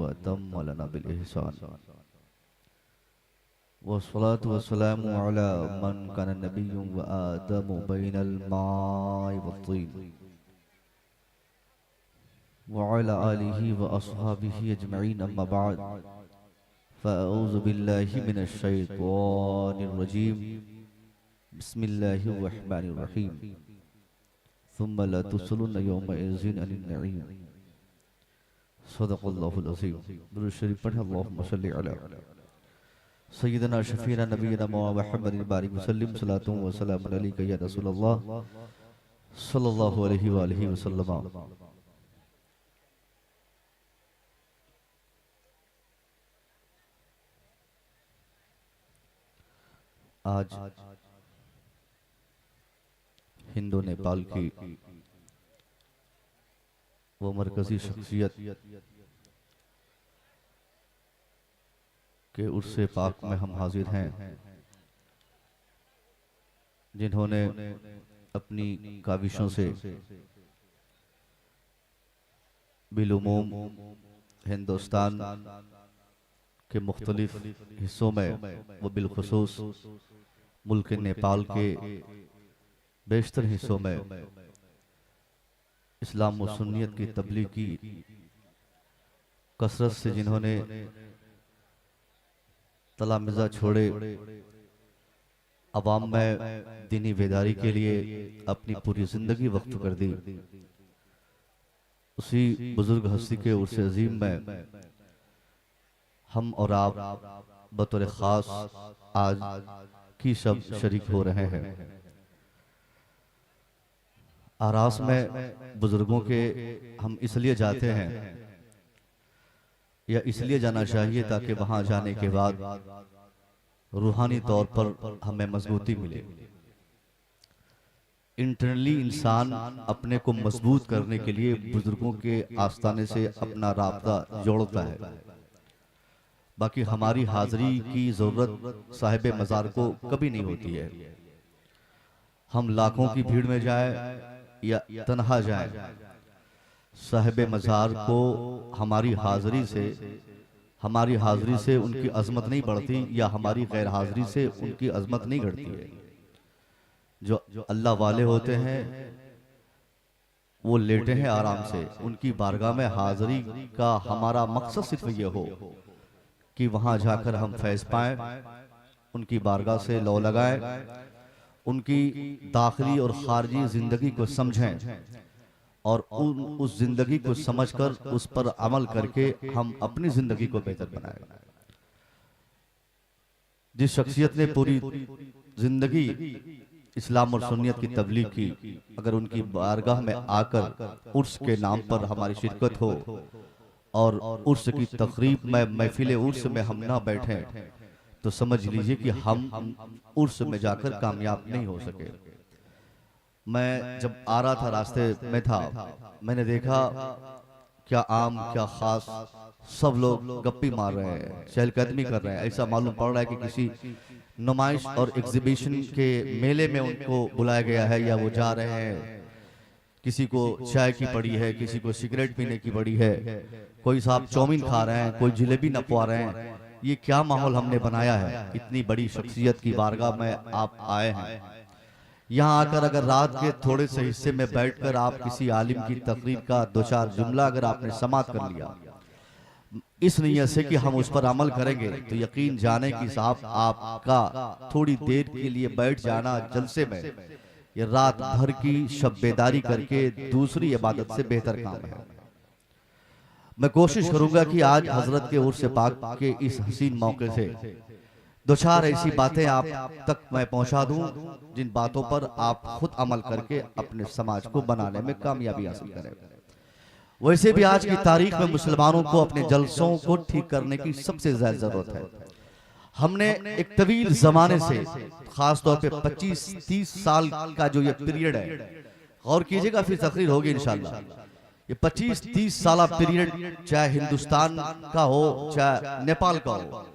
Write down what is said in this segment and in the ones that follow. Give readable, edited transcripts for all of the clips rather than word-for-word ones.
वतम्म लना बिल इहसान वस्सलातु वस्सलामु अला मन कान नबिय्युन व आदमु बैनल माइ वत्तीन व अला आलिहि व अस्हाबिहि अजमईन अम्मा बाद फ़अऊज़ु बिल्लाहि मिनश शैतानिर रजीम बिस्मिल्लाहिर रहमानिर रहीम सुम्मा ला तुस्अलुन्ना यौमइज़िन अनिन नईम सदक़ल्लाहुल अज़ीम। दुरूद शरीफ पढ़ें। अल्लाहुम्मा सल्लि अला सय्यिदना शफीना नबीना मुहम्मदिन बारिक वसल्लम सलातु व सलामुन अलैका या रसूलल्लाह सल्लल्लाहु अलैहि व आलिहि वसल्लम। आज हिंदू नेपाल की वो मरकजी शख्सियत के उर्से पाक में हम हाजिर हैं, जिन्होंने अपनी काविशों से बिलुमूम हिंदुस्तान के मुख्तलिफ हिस्सों में व बिलखुसूस मुल्क नेपाल के बेशतर हिस्सों में इस्लाम व सुन्नियत की तबलीग की कसरत से जिन्होंने तलामिज़ा छोड़े, अवाम में दीनी बेदारी के लिए अपनी पूरी जिंदगी वक्फ कर दी, उसी बुजुर्ग हस्ती के उर्स अजीम में हम और आप बतौर खास आज की सब शरीक हो रहे हैं। आरास में बुजुर्गों के हम इसलिए जाते हैं या इसलिए जाना चाहिए ताकि वहां जाने के बाद रूहानी तौर पर हमें मजबूती मिले। इंटरनली इंसान अपने को मजबूत करने के लिए बुजुर्गों के आस्थाने से अपना राब्ता जोड़ता है। बाकी हमारी हाजिरी की जरूरत साहिब मजार को कभी नहीं होती है। हम लाखों की भीड़ में जाए या तन्हा जाए, साहिब मजार को हमारी हाजिरी से उनकी अजमत नहीं बढ़ती या हमारी गैर हाजिरी से उनकी अजमत नहीं घटती है। जो अल्लाह वाले होते हैं वो लेटे हैं आराम से, उनकी बारगाह में हाजिरी का हमारा मकसद सिर्फ ये हो कि वहां जाकर हम फैज पाएं, उनकी बारगाह से लौ लगाएं, उनकी दाखिली और खारजी जिंदगी को समझें और उस जिंदगी को समझकर उस पर अमल करके हम अपनी जिंदगी को बेहतर बनाएं। जिस शख्सियत ने पूरी जिंदगी इस्लाम और सुन्नियत की तबलीग की, अगर उनकी बारगाह में आकर उर्स के नाम पर हमारी शिरकत हो और उर्स की तकरीब में महफिल उर्स में हम ना बैठे तो समझ लीजिए कि हम उर्स में जाकर कामयाब नहीं हो सके। मैं जब आ रहा था रास्ते में था, मैंने देखा क्या आम क्या खास सब लोग गप्पी मार रहे हैं, चहलकदमी कर रहे हैं। ऐसा मालूम पड़ रहा है कि किसी नुमाइश और एग्जीबिशन के मेले में उनको बुलाया गया है या वो जा रहे हैं। किसी को चाय की पड़ी है, किसी को सिगरेट पीने की पड़ी है, कोई साहब चौमिन खा रहे हैं, कोई जिलेबी नपवा रहे हैं। ये क्या माहौल हमने बनाया है। इतनी बड़ी शख्सियत की बारगाह में आप आए हैं, यहाँ आकर अगर रात के थोड़े से हिस्से में बैठकर आप किसी आलिम की तकरीर का दो चार जुमला अगर आपने समात कर लिया इस नीयत से कि हम उस पर अमल करेंगे, तो यकीन जाने की साहब आपका थोड़ी देर के लिए बैठ जाना जलसे में ये रात भर की शब बेदारी करके दूसरी इबादत से बेहतर काम है। मैं कोशिश करूंगा कि आज हजरत के उर्स पाक के इस हसीन मौके से दो चार ऐसी बातें आप तक मैं पहुंचा दूं जिन बातों पर आप खुद अमल करके अपने समाज को बनाने में कामयाबी हासिल करें। वैसे भी आज की तारीख में मुसलमानों को अपने जलसों को ठीक करने की सबसे ज्यादा जरूरत है। हमने एक तवील जमाने से, खास तौर पे 25-30 साल का जो ये पीरियड है, गौर कीजिएगा फिर तकरीर होगी इंशाल्लाह। ये 25-30 साल पीरियड चाहे हिंदुस्तान का हो चाहे नेपाल का हो,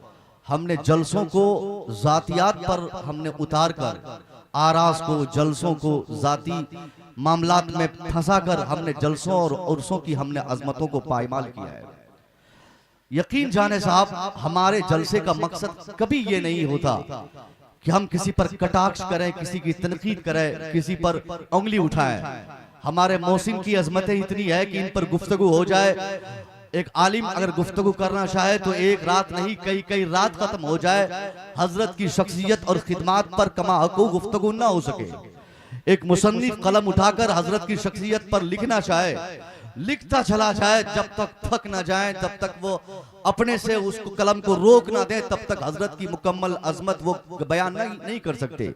हमने जलसों को जातियात पर हमने उतार कर, आरास को जलसों को जाती मामलात में फंसाकर हमने जलसों और उर्सों की हमने अजमतों को पायमाल किया है। यकीन जाने साहब, हमारे जलसे का मकसद कभी ये नहीं होता कि हम किसी पर कटाक्ष करें, किसी की तनकीद करें, किसी पर उंगली उठाएं। हमारे मौसिम की अजमतें इतनी है कि इन पर गुफ्तगू हो जाए। एक आलिम अगर गुफ्तगू करना चाहे तो एक रात नहीं, कई कई रात खत्म हो जाए, हजरत की शख्सियत और खिदमात पर कमा हकू गुफ्तगू ना हो सके। एक मुसन्निफ कलम उठाकर हजरत की शख्सियत पर लिखना चाहे, लिखता चला जाए, जब तक थक ना जाए, तब तक वो अपने से उसको कलम को रोक ना दे, तब तक हजरत की मुकम्मल अजमत वो बयान नहीं कर सकते।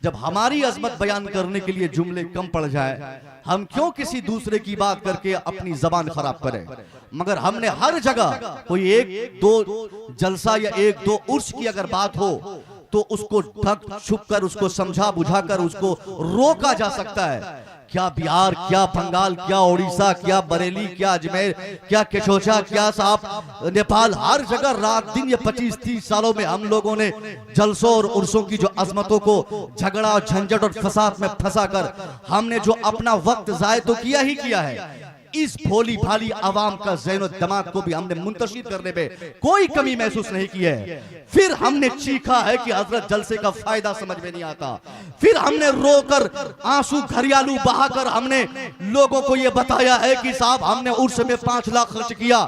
जब हमारी अजमत बयान करने के लिए जुमले कम पड़ जाए, हम क्यों किसी दूसरे की बात करके अपनी जबान खराब करें। मगर हमने हर जगह कोई एक दो जलसा या एक दो उर्स की अगर बात हो तो उसको ढक छुप कर, उसको समझा बुझाकर उसको रोका जा सकता है। क्या बिहार, क्या बंगाल, क्या उड़ीसा, क्या बरेली, क्या अजमेर, क्या केशोचा, क्या साहब नेपाल, हर जगह रात दिन ये 25-30 सालों में हम लोगों ने जलसों और उर्सों की जो अजमतों को झगड़ा और झंझट और फसाद में फंसा कर हमने जो अपना वक्त जाय तो किया ही किया है। इस भोली भाली आवाम का ज़हन और दिमाग को भी हमने मुंतशिर करने में कोई कमी महसूस नहीं की है। फिर हमने चीखा है कि हजरत जलसे का फायदा समझ में नहीं आता। फिर हमने रोकर आंसू घरियालू बहाकर हमने लोगों को यह बताया है कि साहब हमने उर्स में 5 लाख खर्च किया।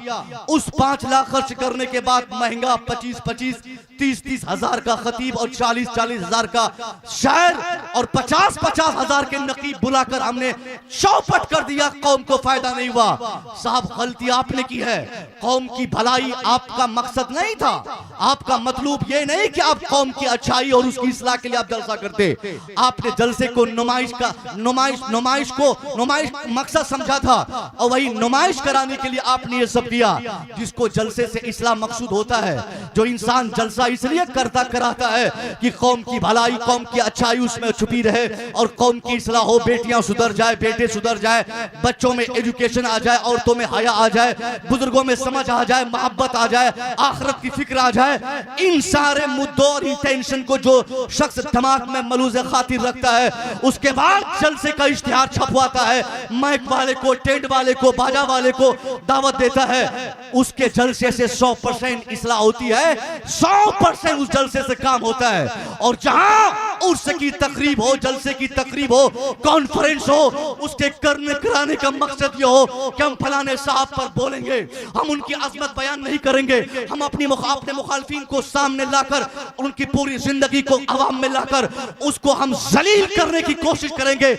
उस 5 लाख खर्च करने के बाद महंगा 25-25, 30-30 हजार का खतीब और 40-40 हजार का शायर और 50-50 हजार के नकीब बुलाकर हमने चौपट कर दिया। कौम को फायदा नहीं हुआ। साहब गलती आपने की है। कौम की भलाई आपका मकसद नहीं था। आपका मतलब ये नहीं कि आप कौम की अच्छाई और उसकी इस्लाह के लिए आप जलसा करते। आपने जलसे को नुमाइश मकसद समझा था और वही नुमाइश कराने के लिए आपने ये सब किया। जिसको जलसे से इस्लाह मकसूद होता है, जो इंसान जलसा इसलिए करता कराता है कि कौम की भलाई, कौम की अच्छाई उसमें छुपी रहे और कौम की इस्लाह हो, बेटियां सुधर जाए, बेटे सुधर जाए, बच्चों में एजुकेशन आ जाए, औरतों में हया आ जाए, बुजुर्गों में समझ आ जाए, मोहब्बत आ जाए, आखिरत की फिक्र आ जाए। इन सारे मुद्दों और इंटेंशन को जो शख्स दिमाग में मलूज़े खातिर रखता है, उसके बाद जलसे का इश्तिहार छपवाता है, माइक वाले को, टेंट वाले को, बाजा वाले को दावत देता है, उसके जलसे से 100% इस्लाह होती है, 100% उस जलसे से काम होता है। और जहां उर्स की तकरीब हो, जलसे की तकरीब हो, कॉन्फ्रेंस हो, उसके करने कराने का मकसद ये हो कि हम फलाने साहब पर बोलेंगे, हम उनकी अजमत बयान नहीं करेंगे, हम अपने मुखालफिन को सामने लाकर उनकी पूरी जिंदगी को अवाम में लाकर उसको हम जलील करने की कोशिश करेंगे।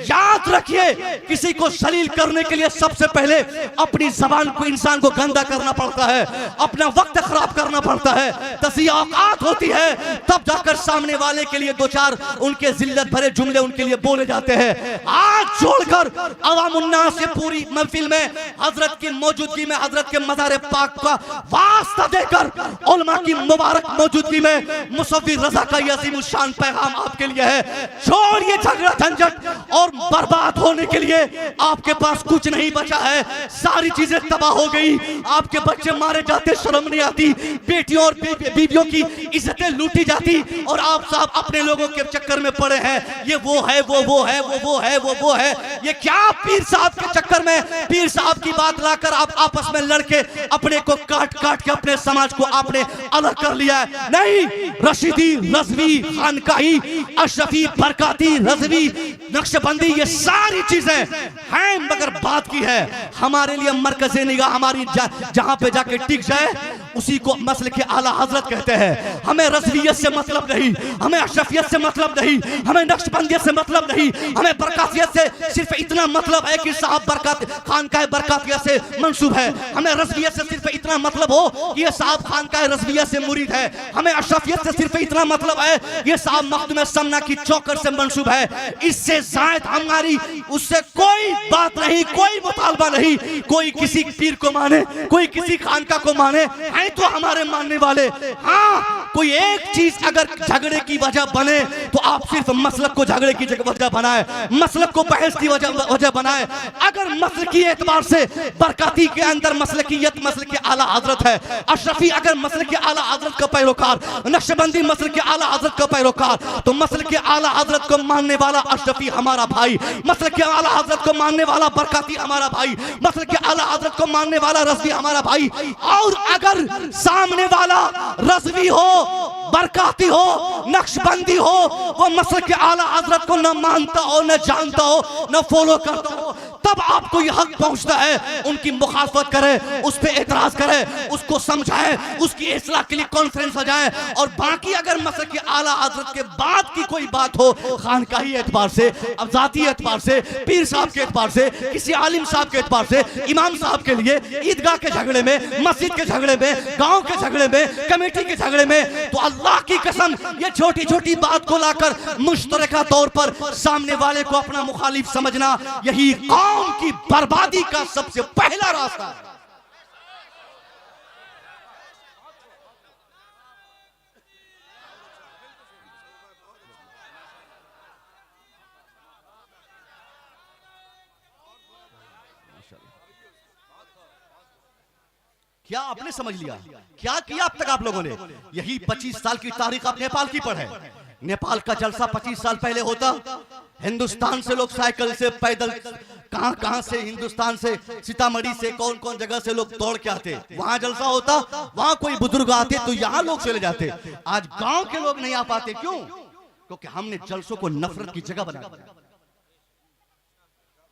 याद रखिए, किसी को जलील करने के लिए सबसे पहले अपनी जबान को, इंसान को गंदा करना पड़ता है, अपना वक्त खराब करना पड़ता है, तज़िया औकात होती है, तब जाकर सामने वाले के लिए 2-4 उनके जिल्लत भरे जुमले उनके लिए बोले जाते हैं। हाथ जोड़कर अवामुन्नास से पूरी महफिल में हजरत की मौजूदगी में, हजरत के मज़ार पाक का वास्ता देकर, उलमा की मुबारक मौजूदगी में मुसव्विर रज़ा का अज़ीम शान पैगाम आपके लिए है। छोड़िए झगड़ा झंझट और बर्बाद होने के लिए आपके पास कुछ नहीं बचा है। सारी चीजें तबाह हो गई, आपके बच्चे मारे जाते, शर्म नहीं आती, बेटियों और बीवियों की इज्जतें लूटी जाती और आप साहब अपने लोगों के चक्कर में पड़े हैं। ये वो है, वो है। ये क्या पीर साहब के चक्कर में पीर साहब की बात लाकर आप आपस में लड़के अपने को काट के अपने समाज को आपने अलग कर लिया है। नहीं, रशीदी, रज़वी, खानकाही, अशरफी, बरकाती, रज़वी, नक्शबंदी, ये सारी चीजें हैं, मगर बात की है हमारे लिए मरकज़े निगाह हमारी जहां पे जाके टिक जाए उसी को मसल के आला हजरत कहते हैं। हमें रज़वियत से मतलब नहीं, हमें अशरफियत से मतलब नहीं, हमें नक्शबंदियत से मतलब नहीं, हमें बरकातियत से सिर्फ इतना मतलब है कि साहब बरकात खानकाह बरकातियत से मंसूब है। हमें रज़वियत से सिर्फ इतना मतलब हो कि ये साहब खानकाह रज़वियत से मुरीद है। हमें अशरफियत से सिर्फ इतना मतलब है ये साहब मखदूम समना की चौकर से मंसूब है। इससे ज़ायद हमारी उससे कोई बात नहीं, कोई मुतालबा नहीं। कोई किसी पीर को माने, कोई किसी खानका को माने, हैं तो हमारे मानने वाले। हाँ, कोई एक चीज अगर झगड़े की वजह बने तो आप सिर्फ मसलक को झगड़े की वजह बनाए, मसलक को बहस की वजह बनाए। अगर मसलकी एतबार से बरकाती के अंदर मसलकियत मसल के आला हजरत है, अशरफी अगर मसल के आला हजरत का पैरोकार, नक्शबंदी मसल के आला हजरत का पैरोकार, तो मसल के आला हजरत को मानने वाला अशरफी हमारा भाई, मसल के आला हजरत को मानने वाला बरकाती हमारा भाई, मसल के आला हजरत को मानने वाला रज़वी हमारा भाई। और अगर सामने वाला रज़वी हो, बरकाती हो, नक्शबंदी हो, वो मसल के आला हजरत को न मानता हो, न जानता हो, न फॉलो करता हो, तब आपको यह हक पहुंचता है उनकी मुखालफत करे, उस पर एतराज करे, उसको समझाए, उसकी इस्लाह के लिए कॉन्फ्रेंस सजाए। और बाकी अगर मसल के आला हजरत के बाद की कोई बात हो, खानकाही एतबार से, अब जाती एतबार से, पीर साहब के एतबार से, किसी आलिम साहब के एतबार से, इमाम साहब के लिए ईदगाह के झगड़े में, मस्जिद के झगड़े में, गांव के झगड़े में, कमेटी के झगड़े में, तो अल्लाह की कसम ये छोटी छोटी बात को लाकर मुश्तरका तौर पर सामने वाले को अपना मुखालिफ समझना, यही कौम की बर्बादी का सबसे पहला रास्ता है। क्या आपने समझ लिया? क्या किया अब तक आप लोगों ने? यही 25 साल की तारीख आप नेपाल की पढ़े। नेपाल का जलसा 25 साल पहले होता, हिंदुस्तान से लोग साइकिल से, पैदल, कहां कहां से, हिंदुस्तान से, सीतामढ़ी से, कौन कौन जगह से लोग दौड़ के आते, वहां जलसा होता, वहां कोई बुजुर्ग आते तो यहां लोग चले जाते। आज गांव के लोग नहीं आ पाते, क्यों? क्योंकि हमने जलसों को नफरत की जगह बना दिया,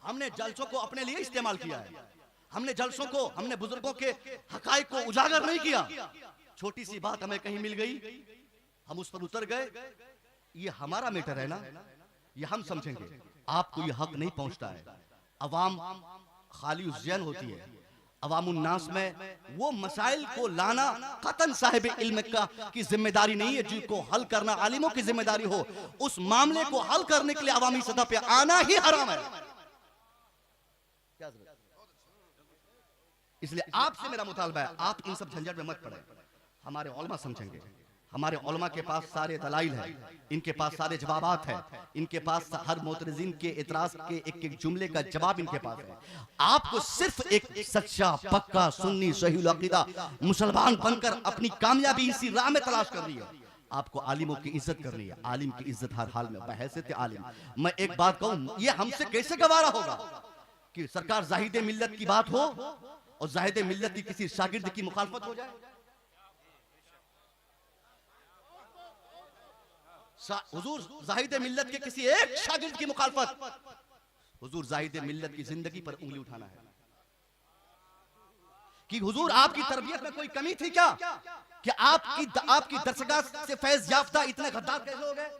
हमने जलसों को अपने लिए इस्तेमाल किया है, हमने जलसों को, हमने बुजुर्गों के हकायक को उजागर नहीं किया। छोटी सी बात हमें कहीं मिल गई, हम उस पर उतर गए, ये हमारा मैटर है ना, ये हम समझेंगे। आपको ये हक नहीं पहुंचता है। अवाम खाली उज्जैन होती है, अवामुन्नास में वो मसाइल को लाना कतन साहिब इल्म का की जिम्मेदारी नहीं है, जिनको हल करना आलिमों की जिम्मेदारी हो। उस मामले को हल करने के लिए अवामी सतह पे आना ही हराम है। इसलिए आपसे मेरा मुतालबा है, आप इन सब झंझट में मत पड़े। हमारे उलमा समझेंगे, हमारे उलमा के पास सारे दलाइल हैं, इनके पास सारे जवाबात हैं, इनके पास हर मोतरजीन के इतराज के एक एक जुमले का जवाब इनके पास है। आपको सिर्फ एक सच्चा पक्का सुन्नी सही अकीदा मुसलमान बनकर अपनी कामयाबी इसी राह में तलाश करनी है। आपको आलिमों की इज्जत करनी है, आलिम की इज्जत हर हाल में, बहैसियत आलिम। मैं एक बात कहूं, ये हमसे कैसे गवारा होगा कि सरकार जाहिद मिल्लत की बात हो और जाहिद मिल्लत की किसी शागिर्द की मुखालफत हो जाए। हुजूर जाहिद मिल्लत के किसी एक शागिर्द की मुखालफत, हुजूर जाहिद मिल्लत की जिंदगी पर उंगली उठाना है कि हुजूर आपकी तरबियत में कोई कमी थी क्या, कि आपकी दरसगाह से फैज याफ्ता इतने गद्दार कैसे हो गए?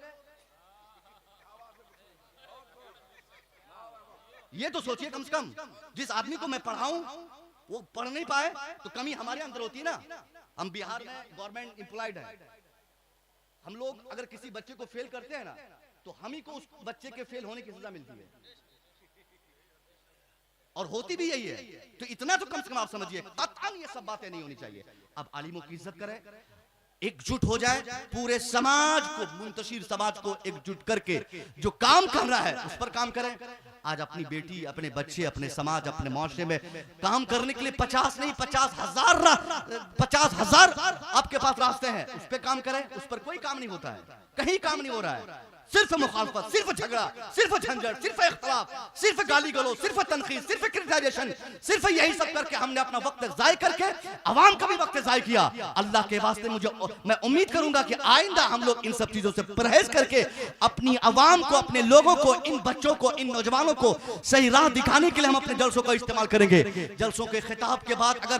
ये तो सोचिए कम से कम, जिस आदमी को मैं पढ़ाऊं वो पढ़ नहीं पाए तो कमी हमारे अंदर होती है ना। हम बिहार में गवर्नमेंट एम्प्लॉयड है, हम लोग अगर किसी बच्चे को फेल करते हैं ना तो हम ही को उस बच्चे के फेल होने की सजा मिलती है, और होती भी यही है। तो इतना तो कम से कम आप समझिए, कतई ये सब बातें नहीं होनी चाहिए। अब आलिमों की इज्जत करें, एकजुट हो जाए, पूरे समाज को, मुंतशिर समाज को एकजुट करके जो काम कर रहा है उस पर काम करें। आज अपनी बेटी, अपने बच्चे, अपने समाज, अपने मुआशरे में काम करने के लिए 50 नहीं 50,000 आपके पास रास्ते हैं, उस पर काम करें। उस पर कोई काम नहीं होता है, कहीं काम नहीं हो रहा है, सिर्फ मुखालफत, सिर्फ झगड़ा, सिर्फ झंझट, सिर्फ इख्तिलाफ, सिर्फ गाली गलौज, सिर्फ तनकीद, सिर्फ क्रिटिसाइजेशन, सिर्फ यही सब करके हमने अपना वक्त जाय करके अवाम का भी वक्त जाय किया। अल्लाह के वास्ते मैं उम्मीद करूंगा कि आइंदा हम लोग इन सब चीजों से परहेज करके अपनी अवाम को, अपने लोगों को, इन बच्चों को, इन नौजवानों को सही राह दिखाने के लिए हम अपने जलसों का इस्तेमाल करेंगे। जलसों के खिताब के बाद अगर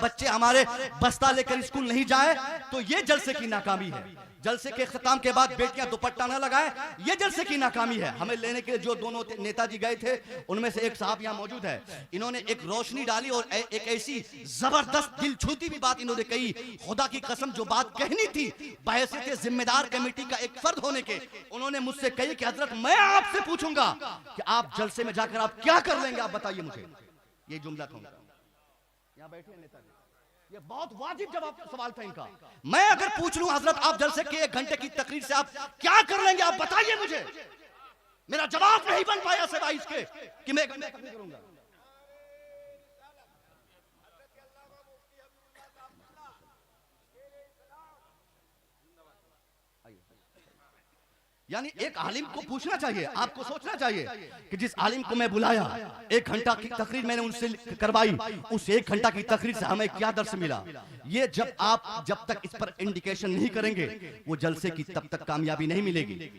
बच्चे हमारे बस्ता लेकर स्कूल नहीं जाए तो ये जलसे की नाकामी है। जलसे के खिताम के बाद बेटियां दुपट्टा न लगाए, ये जलसे की नाकामी है। हमें लेने के लिए जो दोनों नेताजी गए थे उनमें से एक साहब यहाँ मौजूद है, इन्होंने एक रोशनी डाली और एक ऐसी जबरदस्त दिल छूती भी बात इन्होंने कही, खुदा की कसम जो बात कहनी थी बहैसियत जिम्मेदार कमेटी का एक फर्द होने के, उन्होंने मुझसे कही कि हजरत मैं आपसे पूछूंगा कि आप जलसे में जाकर आप क्या कर लेंगे, आप बताइए मुझे। ये जुमला कहूंगा, यहाँ बैठे नेताजी, ये बहुत वाजिब जवाब सवाल था इनका। मैं अगर पूछ लूं हजरत आप जलसे के 1 घंटे की तकरीर से आप क्या कर लेंगे, आप बताइए मुझे। मेरा जवाब नहीं बन पाया सिवाय इसके कि मैं 1 घंटे तकरीर करूंगा। यानी एक आलिम को पूछना चाहिए, आपको सोचना चाहिए कि जिस आलिम को मैं बुलाया 1 घंटा की तकरीर मैंने उनसे करवाई, उस 1 घंटा की तकरीर से हमें क्या दर्श मिला। ये जब तक इस पर इंडिकेशन नहीं करेंगे वो जलसे की तब तक कामयाबी नहीं मिलेगी।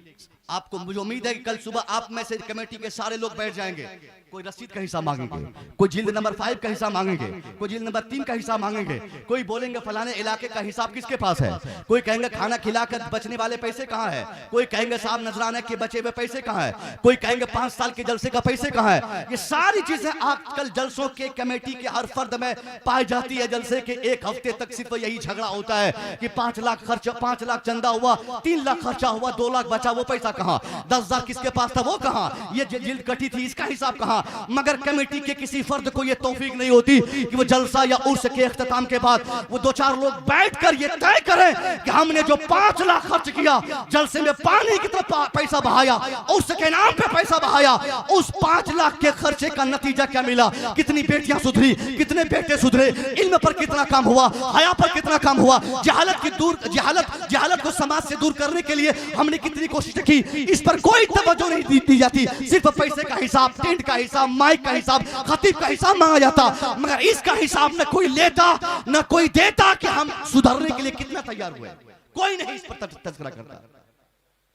आपको मुझे उम्मीद है कि कल सुबह आप में से कमेटी के सारे लोग बैठ जाएंगे, कोई रसीद का हिसाब मांगेंगे, कोई जिल्द नंबर 5 का हिसाब मांगेंगे, कोई जिल्द नंबर 3 का हिसाब मांगेंगे, कोई बोलेंगे फलाने इलाके का हिसाब किसके पास है, कोई कहेंगे खाना खिलाकर बचने वाले पैसे कहाँ है, कोई कहेंगे साहब नजराने के बचे हुए पैसे कहाँ है, कोई कहेंगे 5 साल के जलसे का पैसे कहाँ है। ये सारी चीजें आजकल जलसों के कमेटी के हर फर्द में पाई जाती है। जलसे के 1 हफ्ते तक सिर्फ यही झगड़ा होता है कि 5 लाख खर्चा, 5 लाख चंदा हुआ, 3 लाख खर्चा हुआ, 2 लाख बचा, वो पैसा कहाँ, 10,000 किसके पास था वो कहाँ, ये जिल्द कटी थी इसका हिसाब कहाँ। मगर कमेटी के किसी फर्द को ये तौफीक नहीं होती कि वो जलसा या उर्स के इख्तिताम के बाद वो 2-4 लोग बैठकर ये तय करें कि हमने जो 5 लाख खर्च किया, जलसे में पानी की तरफ पैसा बहाया, उर्स के नाम पे पैसा बहाया, उस 5 लाख के खर्चे का नतीजा क्या मिला, कितनी बेटियां सुधरी, कितने बेटे सुधरे, इल्म पर कितना काम हुआ, हया पर कितना काम हुआ, जहालत को समाज से दूर करने के लिए हमने कितनी कोशिश की, इस पर कोई तवज्जो नहीं दी जाती। सिर्फ पैसे का हिसाब, टेंट का हिसाब, माइक का हिसाब, खतीब का हिसाब मांगा जाता, मगर इसका हिसाब न कोई लेता न कोई देता कि हम सुधरने के लिए कितना तैयार हुए। कोई नहीं इस पर तज़किरा करता।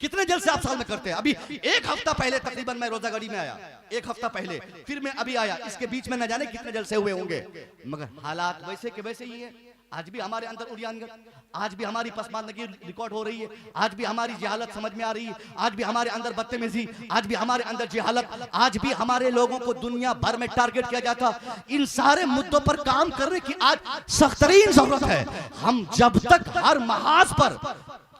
कितने जलसे आप साल में करते हैं? अभी 1 हफ्ता पहले तकरीबन मैं रोजागढ़ी में आया, 1 हफ्ता पहले, फिर मैं अभी आया, इसके बीच में न जाने कितने जलसे हुए होंगे, मगर हालात वैसे के वैसे ही है। आज भी हमारे अंदर उड़ियानगत, आज भी हमारी पसमानदगी रिकॉर्ड हो रही है, आज भी हमारी जहालत समझ में आ रही है, आज भी हमारे अंदर बदतमीजी, आज भी हमारे अंदर जहालत, आज भी हमारे लोगों को दुनिया भर में टारगेट किया जाता। इन सारे मुद्दों पर काम करने की आज सख्तरीन जरूरत है। हम जब तक हर महाज पर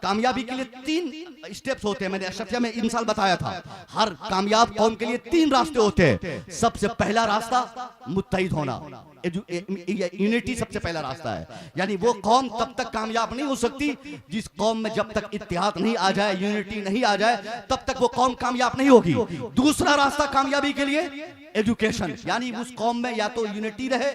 कामयाबी के लिए 3 स्टेप्स होते हैं, मैंने अशरफिया में इंसाल बताया था, हर कामयाब कौम के लिए 3 रास्ते होते हैं। सबसे पहला रास्ता मुत्तहिद होना, यूनिटी सबसे पहला रास्ता है। यानी वो कौम तब तक कामयाब नहीं हो सकती जिस कौम में जब तक इत्तेहाद नहीं आ जाए, यूनिटी नहीं आ जाए, तब तक वो कौम कामयाब नहीं होगी। दूसरा रास्ता कामयाबी के लिए एजुकेशन, यानी उस कौम में या तो यूनिटी रहे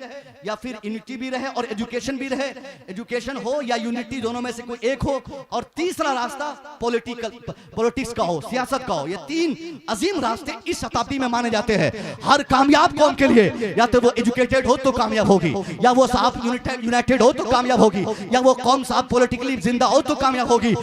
या फिर यूनिटी भी रहे और एजुकेशन भी रहे, एजुकेशन हो या यूनिटी, दोनों में से कोई एक हो। और तीसरा रास्ता पॉलिटिक्स का हो, सियासत का हो। ये 3 अजीम रास्ते इस शताब्दी में माने जाते हैं हर कामयाब कौम के लिए। या तो वो एजुकेटेड हो तो कामयाब होगी, या वो साहब यूनाइटेड हो तो कामयाब होगी, या वो कौम साहब पॉलिटिकली जिंदा हो तो कामयाब होगी।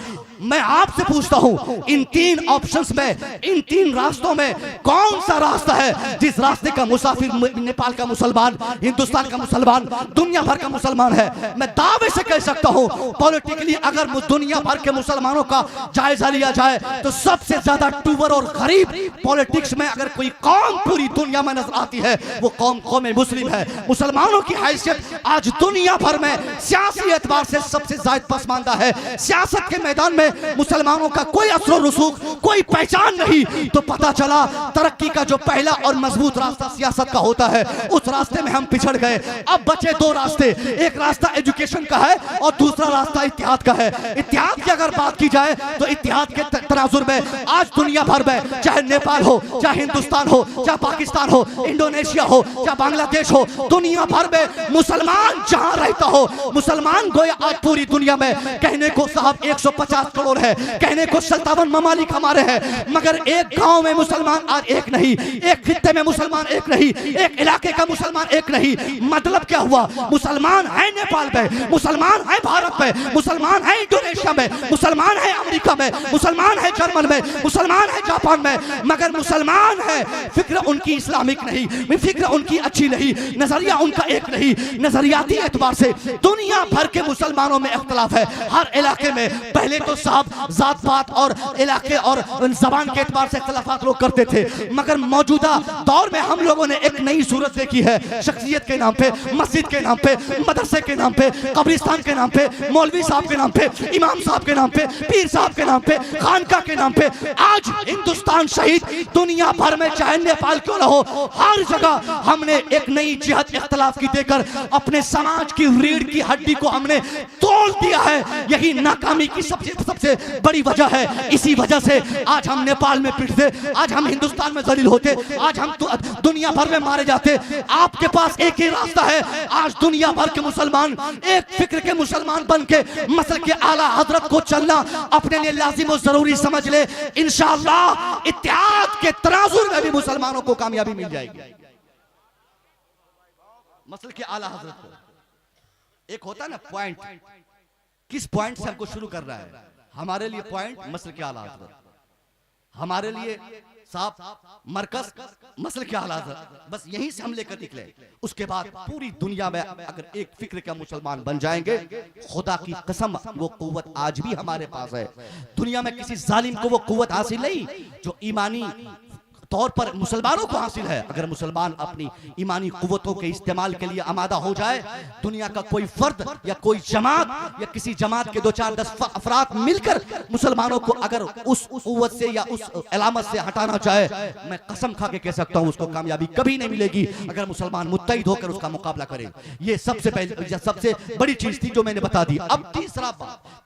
मैं आपसे पूछता हूं, इन 3 ऑप्शंस में, इन 3 रास्तों में कौन सा रास्ता है जिस रास्ते का मुसाफिर नेपाल का मुसलमान, हिंदुस्तान का मुसलमान, दुनिया भर का मुसलमान है? मैं दावे से कह सकता हूं, पॉलिटिकली अगर दुनिया भर के मुसलमानों का जायजा लिया जाए तो सबसे ज्यादा टूबर और गरीब पॉलिटिक्स में अगर कोई कौम पूरी दुनिया में नजर आती है वो कौम मुस्लिम है। मुसलमानों की हैसियत आज दुनिया भर में सियासी एतबार से सबसे ज्यादा पसमानदा है। सियासत के मैदान में मुसलमानों का कोई असर रसूख, कोई पहचान नहीं। तो पता चला तरक्की का जो पहला और मजबूत रास्ता सियासत का होता है, उस रास्ते में हम पिछड़ गए। अब बचे 2 रास्ते, एक रास्ता एजुकेशन का है और दूसरा रास्ता इत्तेहाद का है। इत्तेहाद की अगर बात की जाए तो इत्तेहाद के तनाजुर में आज दुनिया भर में, चाहे नेपाल हो, चाहे हिंदुस्तान हो, चाहे पाकिस्तान हो, इंडोनेशिया हो, चाहे बांग्लादेश हो, दुनिया भर में मुसलमान जहां रहता हो, मुसलमान गोया आज पूरी दुनिया में कहने को साहब 150 करोड़ है, कहने को 57 ममालिक हमारे हैं, मगर एक गांव में मुसलमान आज एक नहीं, एक खित्ते में मुसलमान एक नहीं, एक इलाके का मुसलमान एक नहीं। मतलब क्या हुआ? मुसलमान है नेपाल में, मुसलमान है भारत में, मुसलमान है इंडोनेशिया में, मुसलमान है अमेरिका में, मुसलमान है जर्मन में, मुसलमान है जापान में, मगर मुसलमान है, फिक्र उनकी इस्लामिक नहीं, फिक्र उनकी अच्छी नहीं, नजरिया उनका एक नहीं। नजरियाती एतबार से दुनिया भर के मुसलमानों में इख्तलाफ है हर इलाके में। पहले तो साहब जात पात और इलाके और जबान के एतबार से इख्तलाफात लोग करते थे, मगर मौजूदा दौर में हम लोगों ने एक नई सूरत देखी है। शख्सियत के नाम पे, मस्जिद के नाम पे, मदरसे के नाम पे, कब्रिस्तान के नाम पे, मौलवी साहब के नाम पे, इमाम साहब के नाम पे, पीर साहब के नाम पे, खानका के नाम पे आज हिंदुस्तान शहीद दुनिया भर में, चाहे नेपाल क्यों ना हो, हर जगह हमने एक नई जिहाद इख्तलाफ की देकर अपने समाज की रीढ़ की हड्डी को हमने तोड़ दिया है। यही नाकामी की सबसे बड़ी वजह है। इसी वजह से आज हम नेपाल में पिटते, आज हम हिंदुस्तान में जलील होते, आज हम दुनिया भर में मारे जाते। आपके पास एक ही रास्ता है, आज दुनिया भर के मुसलमान एक फिक्र के मुसलमान बन के मसल के आला हजरत को चलना अपने लिए लाजिम और जरूरी समझ ले। इंशाअल्लाह इत्तेहाद के तराजू में भी मुसलमानों को कामयाबी मिल जाएगी। मसल के आला हजरत को एक होता है ना पॉइंट, किस पॉइंट से हमको शुरू कर रहा है। हमारे लिए पॉइंट मसल के आला हजरत, हमारे लिए साहब मरकज मसल के आला हजरत, बस यहीं से हम लेकर निकले। उसके बाद पूरी दुनिया में अगर एक फिक्र का मुसलमान बन जाएंगे, खुदा की कसम वो कुव्वत आज भी हमारे पास है। दुनिया में किसी जालिम को वो कुव्वत हासिल नहीं जो ईमानी तौर पर मुसलमानों को हासिल है। अगर मुसलमान अपनी ईमानी कुव्वतों के इस्तेमाल के लिए आमादा हो जाए, दुनिया का कोई फर्द या कोई जमात या किसी जमात के 2-4-10 अफराद मिलकर मुसलमानों को अगर उस कुव्वत से या उस अलामत से हटाना चाहे, मैं कसम खा के कह सकता हूं उसको कामयाबी कभी नहीं मिलेगी अगर मुसलमान मुत्तहिद होकर उसका मुकाबला करे। ये सबसे पहले सबसे बड़ी चीज थी जो मैंने बता दी। अब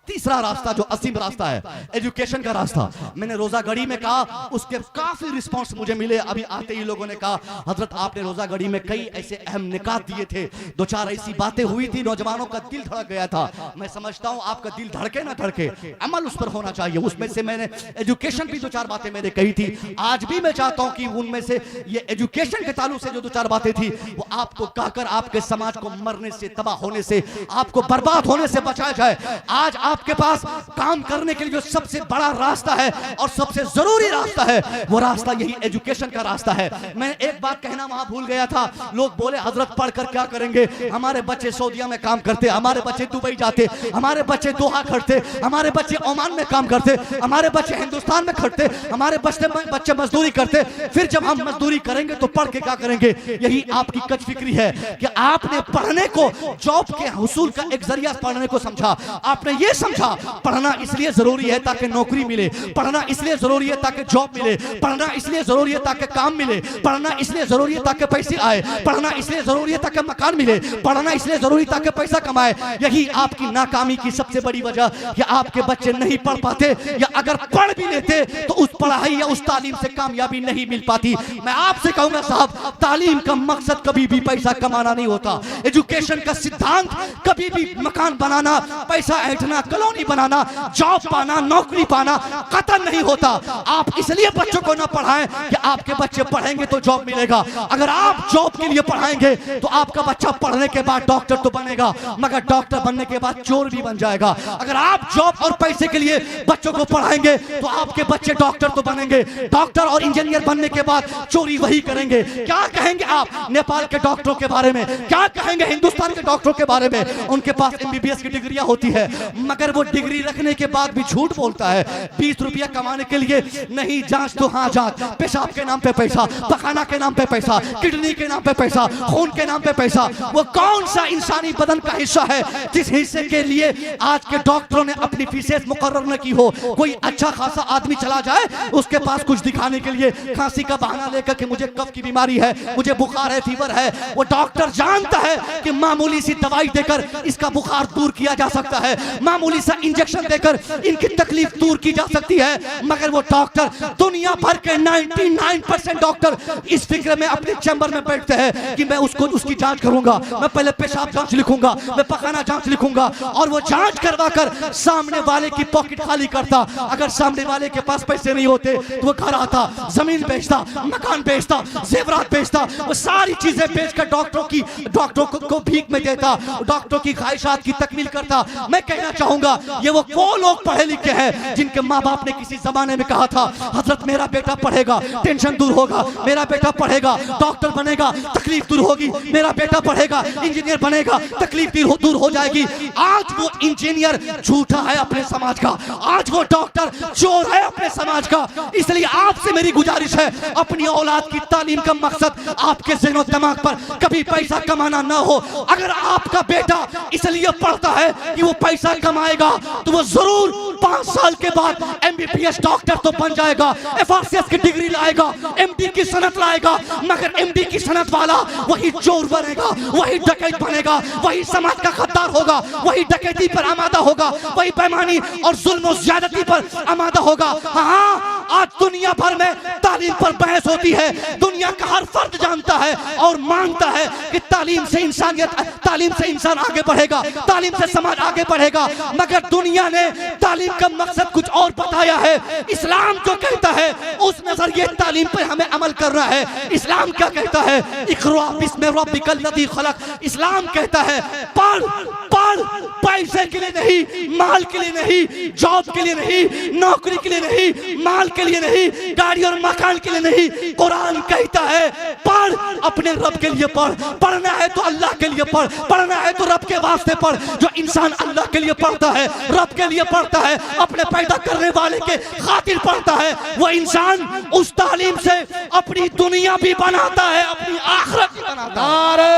तीसरा रास्ता जो असीम रास्ता है, एजुकेशन का रास्ता। मैंने रोजा गढ़ी में कहा, उसके काफी रिस्पॉन्स मुझे मिले। अभी आते ही लोगों ने कहा हजरत आपने रोजा गढ़ी में कई ऐसे अहम निकात दिए थे, 2-4 ऐसी बातें हुई थी, नौजवानों का दिल धड़क गया था। मैं समझता हूं आपका दिल धड़के ना धड़के, अमल उस पर होना चाहिए। उसमें से मैंने एजुकेशन की 2-4 बातें मैंने कही थी। आज भी मैं चाहता हूं कि उनमें से ये एजुकेशन के ताल्लुक से जो 2-4 बातें थी वो आपको कहकर आपके समाज को मरने से, तबाह होने से, आपको बर्बाद होने से बचाया जाए। आज आपके पास काम करने के लिए जो सबसे बड़ा रास्ता है और सबसे जरूरी रास्ता है, वो रास्ता यही एजुकेशन का रास्ता है। मैं एक बात कहना वहां भूल गया था। लोग बोले हजरत पढ़कर क्या करेंगे, हमारे बच्चे सऊदीया में काम करते, हमारे बच्चे दुबई जाते, हमारे बच्चे दोहा खटते, हमारे बच्चे ओमान में काम करते, हमारे बच्चे हिंदुस्तान में खटते, हमारे बच्चे मजदूरी करते। फिर जब हम मजदूरी करेंगे तो पढ़ के क्या करेंगे। यही आपकी कच फिक्री है कि आपने पढ़ने को जॉब के हुसूल का एक जरिया पढ़ने को समझा। आपने ये समझा पढ़ना इसलिए जरूरी है ताकि नौकरी मिले, पढ़ना इसलिए जरूरी है ताकि जॉब मिले, पढ़ना इसलिए जरूरी है ताकि काम मिले, पढ़ना इसलिए जरूरी है ताकि पैसे आए, पढ़ना इसलिए जरूरी है ताकि मकान मिले, पढ़ना इसलिए जरूरी ताकि पैसा कमाए। यही आपकी नाकामी की सबसे बड़ी वजह कि आपके बच्चे नहीं पढ़ पाते, या अगर पढ़ भी लेते तो उस पढ़ाई या उस तालीम से कामयाबी नहीं मिल पाती। मैं आपसे कहूंगा साहब, तालीम का मकसद कभी भी पैसा कमाना नहीं होता। एजुकेशन का सिद्धांत कभी भी मकान बनाना, पैसा ऐंठना, कॉलोनी बनाना, जॉब पाना, नौकरी पाना कतई नहीं होता। आप इसलिए बच्चों को न पढ़ाएं कि आपके बच्चे पढ़ेंगे तो जॉब मिलेगा। अगर आप जॉब के लिए पढ़ाएंगे तो आपका बच्चा पढ़ने के बाद डॉक्टर तो बनेगा, मगर डॉक्टर बनने के बाद चोर भी बन जाएगा। अगर आप जॉब और पैसे के लिए बच्चों को पढ़ाएंगे तो आपके बच्चे डॉक्टर तो बनेंगे, डॉक्टर और इंजीनियर बनने के बाद चोरी वही करेंगे। क्या कहेंगे आप नेपाल के डॉक्टरों के बारे में, क्या कहेंगे हिंदुस्तान के डॉक्टरों के बारे में। उनके पास MBBS की डिग्रियां होती है, मगर वो डिग्री रखने के बाद भी झूठ बोलता है। 20 रुपया कमाने के लिए नहीं, जांच तो हाँ जांच, पेशाब के नाम पे पैसा, पखाना के नाम पे पैसा, किडनी के नाम पे पैसा, खून के नाम पे पैसा। वो कौन सा इंसानी बदन का हिस्सा है जिस हिस्से के लिए आज के डॉक्टरों ने अपनी फीसें मुकर्रर न की हो। कोई अच्छा खासा आदमी चला जाए उसके पास कुछ दिखाने के लिए खांसी का बहाना लेकर के मुझे कफ की बीमारी है, मुझे बुखार है, फीवर है, वो डॉक्टर जानता है कि मामूली सी दवाई देकर इसका बुखार दूर किया जा सकता है, मामूली सा इंजेक्शन देकर इनकी तकलीफ दूर की जा सकती है। मगर वो डॉक्टर, दुनिया भर के 99% डॉक्टर इस फिक्र में अपने चैम्बर में बैठते हैं कि मैं उसकी जांच करूंगा, मैं पहले पेशाब जांच लिखूंगा, मैं पखाना जांच लिखूंगा, और वो जांच करवा कर सामने वाले की पॉकेट खाली करता। अगर सामने वाले के पास पैसे नहीं होते तो वो घर आता, जमीन बेचता, मकान बेचता, जेवरात बेचता, वो सारी चीजें बेचकर डॉक्टरों को भीख में देता, डॉक्टरों की ख्वाहिशात की तकमील करता। मैं कहना चाहूंगा ये वो लोग पढ़े लिखे हैं जिनके माँ बाप ने किसी जमाने में कहा था हजरत मेरा बेटा पढ़ेगा टेंशन दूर होगा, मेरा बेटा पढ़ेगा डॉक्टर बनेगा तकलीफ दूर होगी, मेरा बेटा पढ़ेगा इंजीनियर बनेगा तकलीफ दूर हो जाएगी। आज वो इंजीनियर झूठा है अपने समाज का, आज वो डॉक्टर चोर है अपने समाज का। इसलिए आपसे मेरी गुजारिश है, अपनी औलाद की तालीम का मकसद आपके ज़हन और दिमाग पर कभी पैसा कमाना ना हो। अगर आपका बेटा इसलिए पढ़ता है कि वो पैसा कमाएगा तो वो जरूर 5 साल के बाद MBBS डॉक्टर तो बन जाएगा, FRCS की डिग्री लाएगा, MD की सनत लाएगा, मगर MD की सनत वाला वही चोर बनेगा, वही डकैत बनेगा, वही समाज का खद्दार होगा, वही डकैती पर आमादा होगा, वही बेईमानी और जुल्म और ज्यादती पर आमादा होगा। हाँ, आज दुनिया भर में तालीम पर बहस होती है, दुनिया का हर फर्द जानता है और मानता है कि तालीम से इंसान आगे बढ़ेगा, तालीम से समाज आगे बढ़ेगा, मगर दुनिया ने तालीम का मकसद कुछ और बताया है। इस्लाम जो कहता है उस नजरिए तालीम पर हमें अमल करना है। इस्लाम क्या कहता है? इक़रा बिस्मि रब्बिकल लज़ी खलक़। इस्लाम कहता है पढ़ पढ़, पैसे के लिए नहीं, माल के लिए नहीं, जॉब के लिए नहीं, नौकरी के लिए नहीं, माल के लिए नहीं, गाड़ी और मकान के लिए नहीं। कुरान कहता है पढ़, अपने रब के लिए पढ़। पढ़ना है तो अल्लाह के लिए पढ़, पढ़ना है तो रब के वास्ते पढ़। जो इंसान अल्लाह के लिए पढ़ता है, रब के लिए पढ़ता है, अपने पैदा करने वाले के खातिर पढ़ता है, वो इंसान उस तालीम से अपनी दुनिया भी बनाता है, अपनी आखिरत भी बनाता है। नारे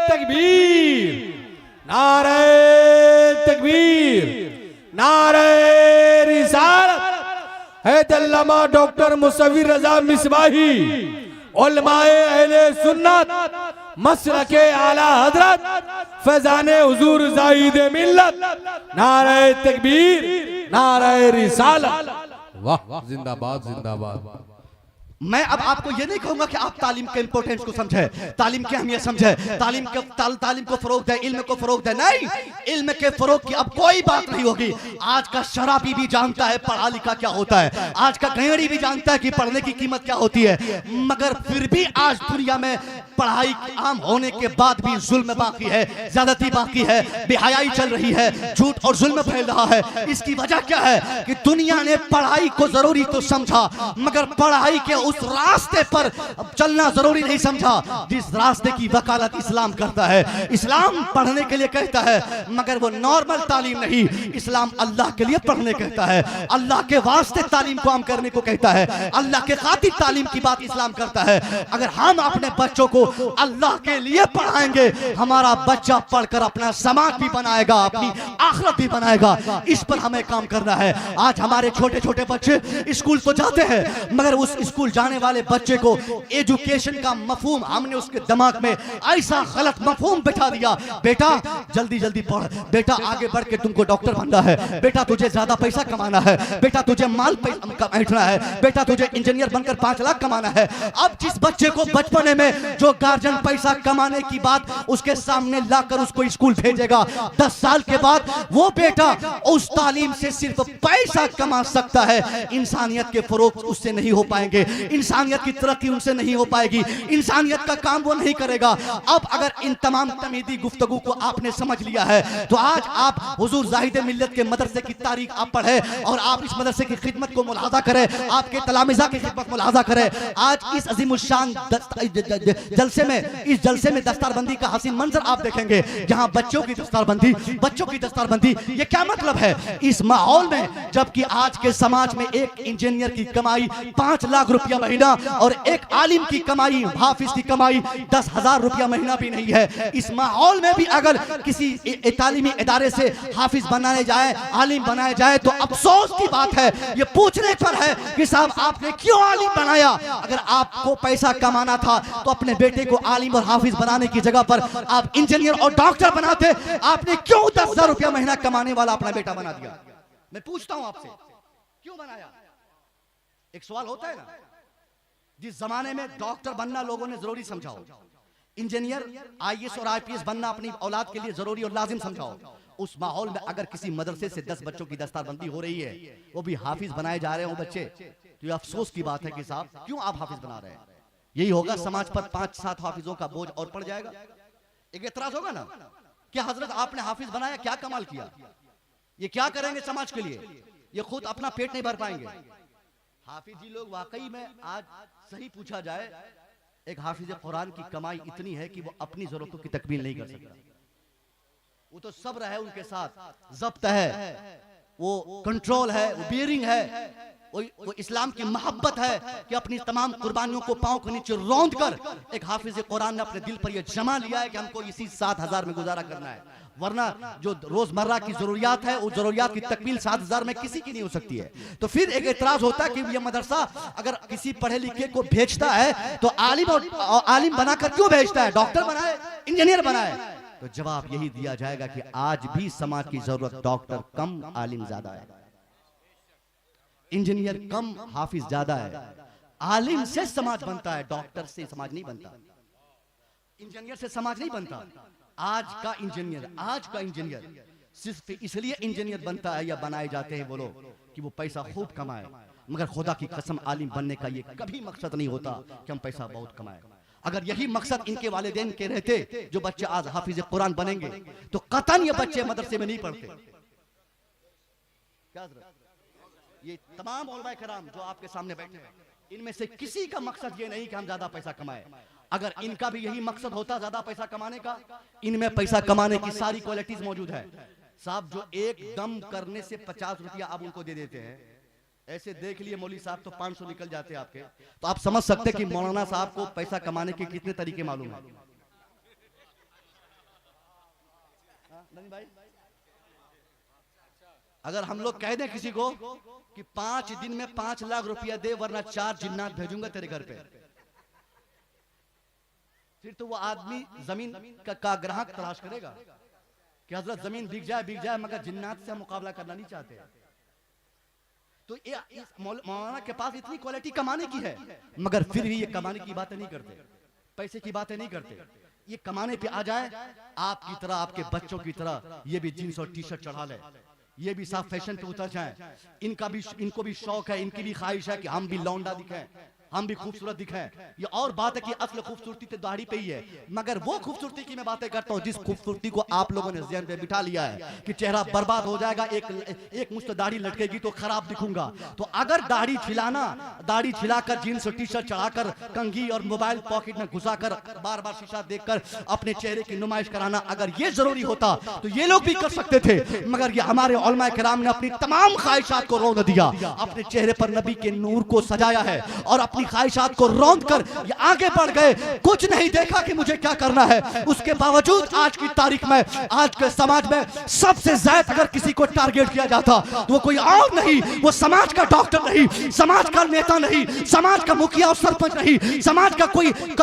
तकबीर, नारे तकबीर, नारे रिसालत। है अल्लामा डॉक्टर मुसव्विर रजा मिसबाही, उलमाए अहले सुन्नत, मसलके आला हजरत, फैजाने हुजूर जाहिद मिल्लत। नारे तकबीर, नारे रिसालत। वाह, जिंदाबाद जिंदाबाद। मैं अब आपको ये नहीं कहूंगा कि आप तालीम के इंपॉर्टेंस को समझे, तालीम की अहमियत समझे, तालीम को फरोग दे, इल्म को फरोग दे। नहीं, इल्म के फरोग की अब कोई बात नहीं होगी। आज का शराबी भी जानता है पढ़ा लिखा क्या होता है, आज का गैंडी भी जानता है कि पढ़ने की कीमत क्या होती है, मगर फिर भी आज दुनिया में पढ़ाई आम होने के बाद भी जुल्म बाकी है, ज्यादती बाकी है, बेहयाई चल रही है, झूठ और जुल्म फैल रहा है। इसकी वजह क्या है कि दुनिया ने पढ़ाई को जरूरी तो समझा, मगर पढ़ाई के उस रास्ते पर चलना जरूरी नहीं समझा जिस रास्ते की वकालत इस्लाम करता है। इस्लाम पढ़ने के लिए कहता है, मगर वो नॉर्मल तालीम नहीं, इस्लाम अल्लाह के लिए पढ़ने कहता है, अल्लाह के वास्ते तालीम को आम करने को कहता है, अल्लाह के खातिर तालीम की बात इस्लाम करता है। अगर हम अपने बच्चों को अल्लाह के लिए पढ़ाएंगे, हमारा बच्चा पढ़कर अपना समाज भी बनाएगा, अपनी आखिरत भी बनाएगा। इस पर हमें काम करना है। आज हमारे छोटे छोटे बच्चे स्कूल तो जाते हैं, मगर उस स्कूल जाने वाले बच्चे को एजुकेशन का मफहूम हमने उसके दिमाग में ऐसा गलत मफहूम बिठा दिया, बेटा जल्दी जल्दी पढ़, बेटा आगे बढ़ के तुमको डॉक्टर बनना है, बेटा तुझे ज्यादा पैसा कमाना है, बेटा तुझे माल ऐंठना है, बेटा तुझे इंजीनियर बनकर 5 लाख कमाना है। अब जिस बच्चे को बचपने में जो गार्जियन पैसा कमाने की बात उसके सामने लाकर उसको स्कूल भेजेगा, 10 साल के बाद वो बेटा उस तालीम से सिर्फ पैसा कमा सकता है, इंसानियत के फरोग उससे नहीं हो पाएंगे, इंसानियत की तरक्की उनसे नहीं हो पाएगी, इंसानियत का काम वो नहीं करेगा। अब अगर इन तमाम तमीदी गुफ्तगू को आपने समझ लिया है तो आज आप हुजूर जाहिद मिल्लत के मदरसे की तारीख आप पढ़े और आप इस मदरसे की खिदमत को मुलाहाजा करें, आपके तलामिज़ा की खिदमत मुलाहाजा करें। आज इस अज़ीमुश्शान इस जलसे में दस्तारबंदी का हसीन मंजर आप देखेंगे, जहां बच्चों की दस्तारबंदी। ये क्या मतलब है? इस माहौल में जबकि आज के समाज में एक इंजीनियर की कमाई 5 लाख रुपया महीना और एक आलिम की कमाई, हाफिज की कमाई 10,000 रुपया महीना भी नहीं है। इस माहौल में भी अगर किसी तालीमी इदारे से हाफिज बनाने जाए, आलिम बनाया जाए तो अफसोस की बात है, ये पूछने पर है कि साहब आपने क्यों आलिम बनाया? अगर आपको पैसा कमाना था तो अपने बेटे को आलिम और हाफिज बनाने की जगह पर आप इंजीनियर और डॉक्टर बनाते। आपने क्यों 10,000 रुपया महीना कमाने वाला अपना बेटा बना दिया? मैं पूछता हूं आपसे, क्यों बनाया? एक सवाल होता है ना, जिस जमाने में डॉक्टर बनना लोगों ने जरूरी समझाओ, इंजीनियर IAS और IPS बनना अपनी औलाद के लिए जरूरी और लाजिम समझाओ, उस माहौल में अगर किसी मदरसे से 10 बच्चों की दस्तारबंदी हो रही है, वो भी हाफिज बनाए जा रहे हो बच्चे, तो ये अफसोस की बात है कि साहब क्यों आप हाफिज बना रहे हैं? यही होगा समाज पर 5-7 हाफिजों का बोझ और पड़ जाएगा। एक एतराज होगा ना, क्या हजरत आपने हाफिज बनाया, क्या कमाल किया, ये क्या करेंगे समाज के लिए? ये खुद अपना पेट नहीं भर पाएंगे। हाफिज जी लोग वाकई में आज सही पूछा जाए, एक हाफिज कुरान की कमाई इतनी है कि वो अपनी जरूरतों की तकमील नहीं कर सकता। वो तो सब्र है, उनके साथ जब्त है, वो कंट्रोल है, वो बियरिंग है, वो इस्लाम की मोहब्बत है कि अपनी तमाम कुर्बानियों को पांव के नीचे रौंद कर एक हाफिज कुरान ने अपने दिल पर यह जमा लिया है कि हमको इसी 7,000 में गुजारा करना है, वरना जो रोजमर्रा की जरूरियात है उस जरूरियात की तकमील 7,000 में किसी की नहीं हो सकती है। तो फिर एक एतराज होता है कि यह मदरसा अगर किसी पढ़े लिखे को भेजता है तो आलिम बनाकर क्यों भेजता है, डॉक्टर बनाए, इंजीनियर बनाए। तो जवाब यही दिया जाएगा कि आज भी समाज की जरूरत डॉक्टर कम, आलिम ज्यादा है, इंजीनियर कम, हाफिज ज्यादा है। आलिम से समाज बनता है, डॉक्टर से समाज नहीं बनता, इंजीनियर से समाज नहीं बनता। आज का इंजीनियर सिर्फ इसलिए इंजीनियर बनता है या बनाए जाते हैं वो लोग कि वो पैसा खूब कमाए, मगर खुदा की कसम आलिम बनने का ये कभी मकसद नहीं होता कि हम पैसा बहुत कमाए। अगर यही मकसद इनके वालिदैन के रहते, जो बच्चे आज हाफिज कुरान बनेंगे, तो कतन ये बच्चे मदरसे में नहीं पढ़ते। क्या ये तमाम उलमा कराम जो आपके सामने बैठे हैं, इनमें से किसी का मकसद ये नहीं कि हम ज्यादा पैसा कमाएं। अगर इनका भी यही मकसद होता ज्यादा पैसा कमाने का, इनमें पैसा कमाने की सारी क्वालिटीज मौजूद है। साहब जो एक दम करने से 50 रुपया आप उनको दे देते हैं, ऐसे देख लिए मौली साहब तो 500 निकल जाते हैं आपके। तो आप समझ सकते हैं कि मौलाना साहब को पैसा कमाने के कितने तरीके मालूम है। भाई अगर हम लोग कह दें किसी को कि 5 दिन में 5 लाख रुपया दे वरना 4 जिन्नात भेजूंगा तेरे घर पे, फिर तो वो आदमी जमीन का ग्राहक तलाश करेगा कि हजरत जमीन बिक जाए मगर जिन्नात से मुकाबला करना नहीं चाहते। तो ये मौलाना के पास इतनी क्वालिटी कमाने की है, मगर फिर भी ये कमाने की बातें नहीं करते, पैसे की बातें नहीं करते। ये कमाने पे आ जाए, आपकी तरह, आपके बच्चों की तरह ये भी जींस और टी शर्ट चढ़ा ले, ये भी साफ फैशन पे उतर जाए। इनको भी शौक है, इनकी भी ख्वाहिश है कि हम भी लौंडा दिखें, हम भी खूबसूरत दिखें। ये और बात है कि असल खूबसूरती तो दाढ़ी पे ही है, मगर वो खूबसूरती की मैं बातें करता हूँ जिस खूबसूरती को आप लोगों ने ज़हन पे बिठा लिया है कि चेहरा बर्बाद हो जाएगा, एक मुश्त दाढ़ी लटकेगी तो खराब दिखूंगा। तो अगर दाढ़ी छिलाकर जीन्स और टी शर्ट चढ़ाकर कंघी और मोबाइल पॉकेट में घुसाकर बार बार शीशा देखकर अपने चेहरे की नुमाइश कराना अगर ये जरूरी होता तो ये लोग भी कर सकते थे, मगर ये हमारे उलमा किराम ने अपनी तमाम ख्वाहिशात को रौंद दिया, अपने चेहरे पर नबी के नूर को सजाया है और अपनी ख्वाहिशात को रौंद कर ये आगे बढ़ गए। कुछ नहीं देखा कि मुझे क्या करना है, उसके बावजूद आज की तारीख में, आज के समाज में सबसे ज्यादा अगर किसी को टारगेट किया जाता तो वो कोई और नहीं, वो समाज का डॉक्टर नहीं, समाज का नेता नहीं, समाज का मुखिया और सरपंच नहीं, समाज का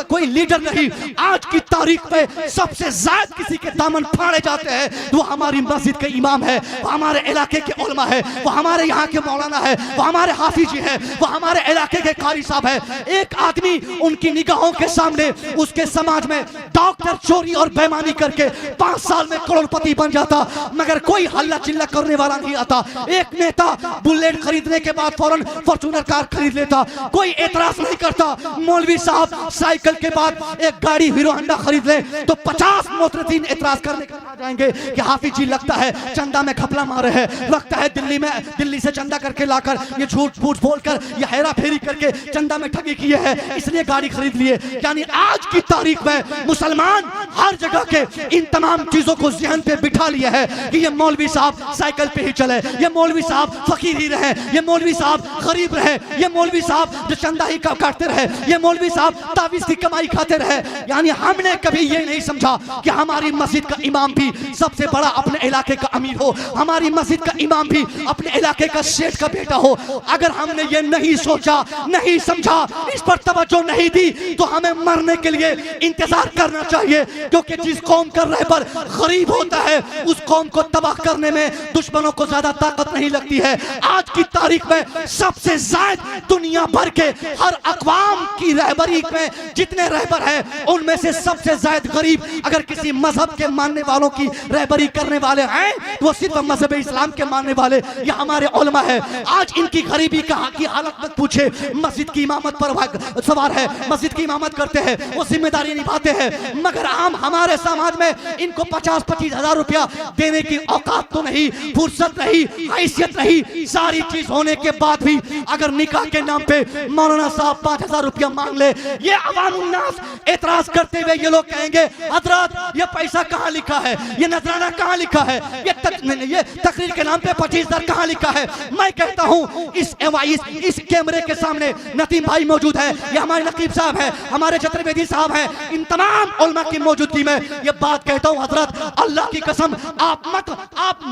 कोई लीडर नहीं। आज की तारीख में सबसे ज्यादा किसी के दामन फाड़े जाते हैं वो हमारी मस्जिद के इमाम है, वो हमारे इलाके के उलमा है, वो हमारे यहाँ के मौलाना है, वो हमारे हाफिज जी है, वो हमारे इलाके के कारी साहब है। एक आदमी उनकी निगाहों के सामने उसके समाज में डॉक्टर चोरी और बेईमानी करके 5 साल में करोड़पति बन जाता, मगर कोई हल्ला चिल्ला करने वाला नहीं आता। एक नेता बुलेट खरीदने के बाद फौरन फॉर्च्यूनर कार खरीद लेता, कोई एतराज नहीं करता। मौलवी साहब साइकिल के बाद एक गाड़ी हीरो होंडा खरीद ले तो 50 मोतरदीन एतराज करने आ जाएंगे कि हाफिज जी लगता है चंदा में घपला मारे हैं, लगता है दिल्ली से चंदा करके लाकर ये झूठ बोलकर ये हेरा फेरी करके चंदा में ठगी किए है, इसलिए गाड़ी खरीद लिए। यानी आज की तारीख में मुसलमान हर जगह के इन तमाम चीजों को ज़हन पे बिठा लिया है कि ये मौलवी साहब साइकिल पे ही चले, ये मौलवी साहब फकीर ही रहे, ये मौलवी साहब गरीब रहे, ये मौलवी साहब जो चंदा ही काटते रहे, ये मौलवी साहब तावीज़ की कमाई खाते रहे। यानी हमने कभी ये नहीं समझा कि हमारी मस्जिद का इमाम भी सबसे बड़ा अपने इलाके का अमीर हो, हमारी मस्जिद का इमाम भी अपने इलाके का शेख का बेटा हो। अगर हमने ये नहीं सोचा, नहीं समझा, इस पर तवज्जो नहीं दी तो हमें मरने के लिए इंतजार करना चाहिए, क्योंकि जिस कौम का रहबर गरीब होता है उस कौम को तबाह करने में दुश्मनों को ज्यादा ताकत नहीं लगती है। आज की तारीख में सबसे ज्यादा दुनिया भर के हर अक़वाम की रहबरी में जितने रहबर हैं उनमें से सबसे ज्यादा गरीब अगर किसी मजहब के मानने वालों की रहबरी करने वाले हैं तो वो सिर्फ मजहब इस्लाम के मानने वाले या हमारे उलमा है। आज इनकी गरीबी की हालत मत पूछे, मस्जिद की इमामत पर सवार है, मस्जिद की इमामत करते हैं, वो जिम्मेदारी निभाते हैं, मगर आम हमारे समाज में इनको 50-25 हजार रुपया देने की औकात तो नहीं, फुर्सत नहीं, हैसियत नहीं। सारी चीज होने के बाद भी अगर निकाह के नाम पे मौलाना साहब 5000 रुपया मांग ले, ये अवामुन्नास एतराज करते हुए ये लोग कहेंगे हजरत ये पैसा कहाँ लिखा है, ये नजराना कहाँ लिखा है, ये तकरीर के नाम पे 25,000 कहाँ लिखा है। मैं कहता हूँ इस कैमरे के सामने नतीम भाई मौजूद है, ये हमारे नकीब साहब है, हमारे चतुर्वेदी साहब है, इन तमाम उलमा की मौजूदगी में ये बात कहता हूँ हजरत अल्लाह की कसम आप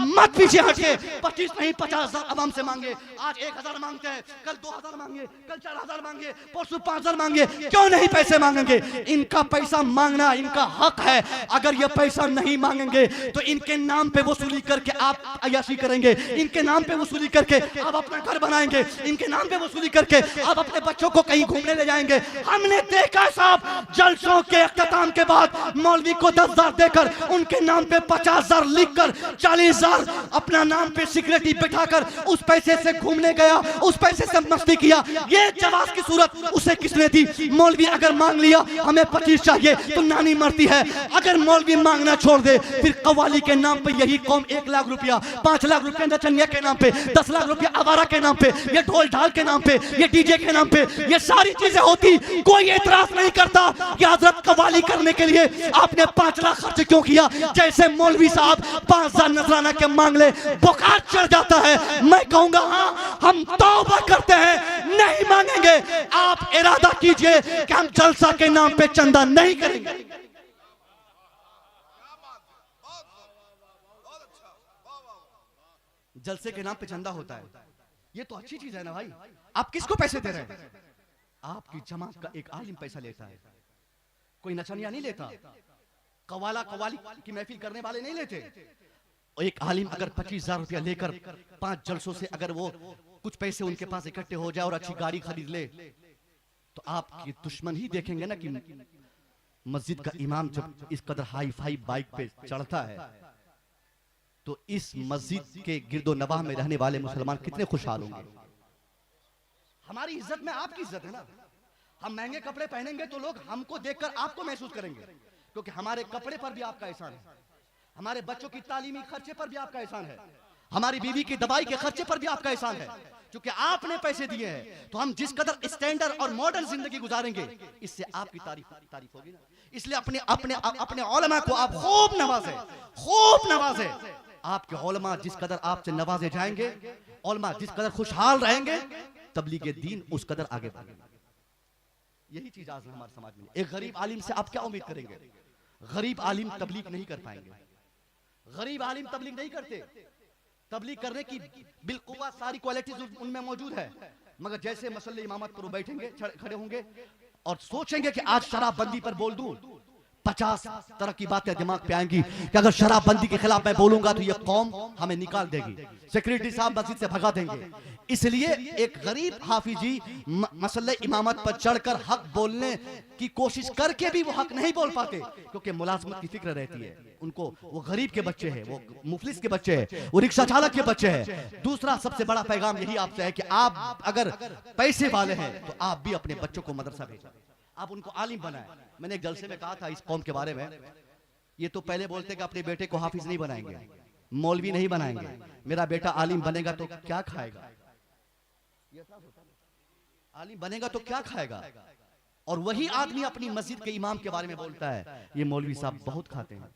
मत पीछे हटके 25 नहीं 50,000 आवाम से मांगे। आज 1,000 मांगते हैं, कल 2,000 मांगे, कल 4,000 मांगे, परसों 5,000 मांगे, क्यों नहीं पैसे मांगेंगे? इनका पैसा मांगना इनका हक है। अगर ये पैसा नहीं मांगेंगे तो इनके नाम पे वसूली करके आप अय्याशी करेंगे, इनके नाम पे वसूली करके आप अपना घर बनाएंगे, इनके नाम पे वसूली करके आप अपने बच्चों को कहीं घूमने ले जाएंगे। हमने देखा साहब जलसों के इख्तिताम के बाद मौलवी को 10,000 देकर उनके नाम पे 50,000 लिखकर 40,000 अपना नाम पे सिक्योरिटी बिठाकर उस पैसे से घूमने गया, उस पैसे से मस्ती किया। ये जवाब की सूरत उसे किसने दी? मौलवी अगर मांग लिया हमें 25 चाहिए तो नानी मरती है। अगर मौलवी मांगना छोड़ दे फिर कव्वाली के नाम पे यही कौम 1 लाख रुपया, 5 लाख रुपया नचनिया के नाम पे, 10 लाख रुपया आवारा के नाम पे, ये ढोल ढाल के नाम पे, ये डीजे के नाम पे, ये सारी चीजें होती, कोई एतराज नहीं करता कि हजरत कव्वाली करने के लिए आपने 5 लाख खर्च क्यों किया। जैसे मौलवी साहब 5,000 नजराना के मांग ले बुखार चढ़ जाता है। मैं कहूंगा हाँ हम तौबा करते हैं, नहीं मांगेंगे। आप इरादा कीजिए कि हम जलसा के नाम पे चंदा नहीं करेंगे। जलसे के नाम पे चंदा होता है, ये तो अच्छी चीज है ना भाई। आप किसको पैसे दे रहे हैं? आपकी जमात का एक आलिम पैसा लेता है, कोई नचनिया नहीं लेता, कव्वाली की महफिल करने वाले नहीं लेते। एक आलिम अगर 25,000 रुपया लेकर 5 जलसों से अगर वो कुछ पैसे उनके पास इकट्ठे हो जाए और अच्छी गाड़ी खरीद ले तो आपके दुश्मन ही देखेंगे ना कि मस्जिद का इमाम जब इस कदर हाई फाई बाइक पे चढ़ता है तो इस मस्जिद के गिरदो नवाह में रहने वाले मुसलमान कितने खुशहाल होंगे। हमारी इज्जत में आपकी इज्जत है ना। हम महंगे कपड़े पहनेंगे तो लोग हमको देखकर आपको महसूस करेंगे, क्योंकि हमारे कपड़े पर भी आपका एहसान है, हमारे बच्चों की तालीमी खर्चे पर भी आपका एहसान है, हमारी बीवी की दवाई के खर्चे पर भी आपका एहसान है, क्योंकि आपने पैसे दिए हैं। तो हम जिस कदर स्टैंडर्ड और मॉडर्न जिंदगी गुजारेंगे इससे आपकी तारीफ होगी ना। इसलिए अपने अपने अपने उलमा को आप खूब नवाजे। आपके उलमा जिस कदर आपसे नवाजे जाएंगे, उलमा जिस कदर खुशहाल रहेंगे, तबलीग दीन उस कदर आगे बढ़ेगा। यही चीज आज हमारे समाज में। एक गरीब आलिम से आप क्या उम्मीद करेंगे? गरीब आलिम तबलीग नहीं कर पाएंगे, गरीब आलिम तबलीग नहीं करते। तबलीग करने की बिल्कुल सारी क्वालिटीज उनमें मौजूद है, मगर जैसे मसले इमामत पर बैठेंगे, खड़े होंगे और सोचेंगे कि आज शराबबंदी पर बोल दूं, 50 तरह की बातें दिमाग पे आएंगी कि अगर शराबबंदी के खिलाफ मैं बोलूंगा तो ये कौम हमें निकाल देगी, सिक्योरिटी साहब मस्जिद से भगा देंगे। इसलिए एक गरीब हाफिजी मसले इमामत पर चढ़कर हक बोलने की कोशिश करके भी वो हक नहीं बोल पाते, क्योंकि मुलाजमत की फिक्र रहती है उनको। वो गरीब के बच्चे हैं, वो मुफलिस के बच्चे हैं, वो रिक्शा चालक के बच्चे हैं। दूसरा सबसे बड़ा पैगाम यही आपसे है कि आप अगर पैसे वाले हैं तो आप भी अपने बच्चों को मदरसा भेजें, आप उनको आलिम बनाएं। मैंने एक जलसे में कहा था इस कौम के बारे में, ये तो पहले बोलते कि अपने बेटे को हाफिज नहीं बनाएंगे, मौलवी नहीं बनाएंगे, मेरा बेटा आलिम बनेगा तो क्या खाएगा, आलिम बनेगा तो क्या खाएगा। और वही आदमी अपनी मस्जिद के इमाम के बारे में बोलता है ये मौलवी साहब बहुत खाते हैं।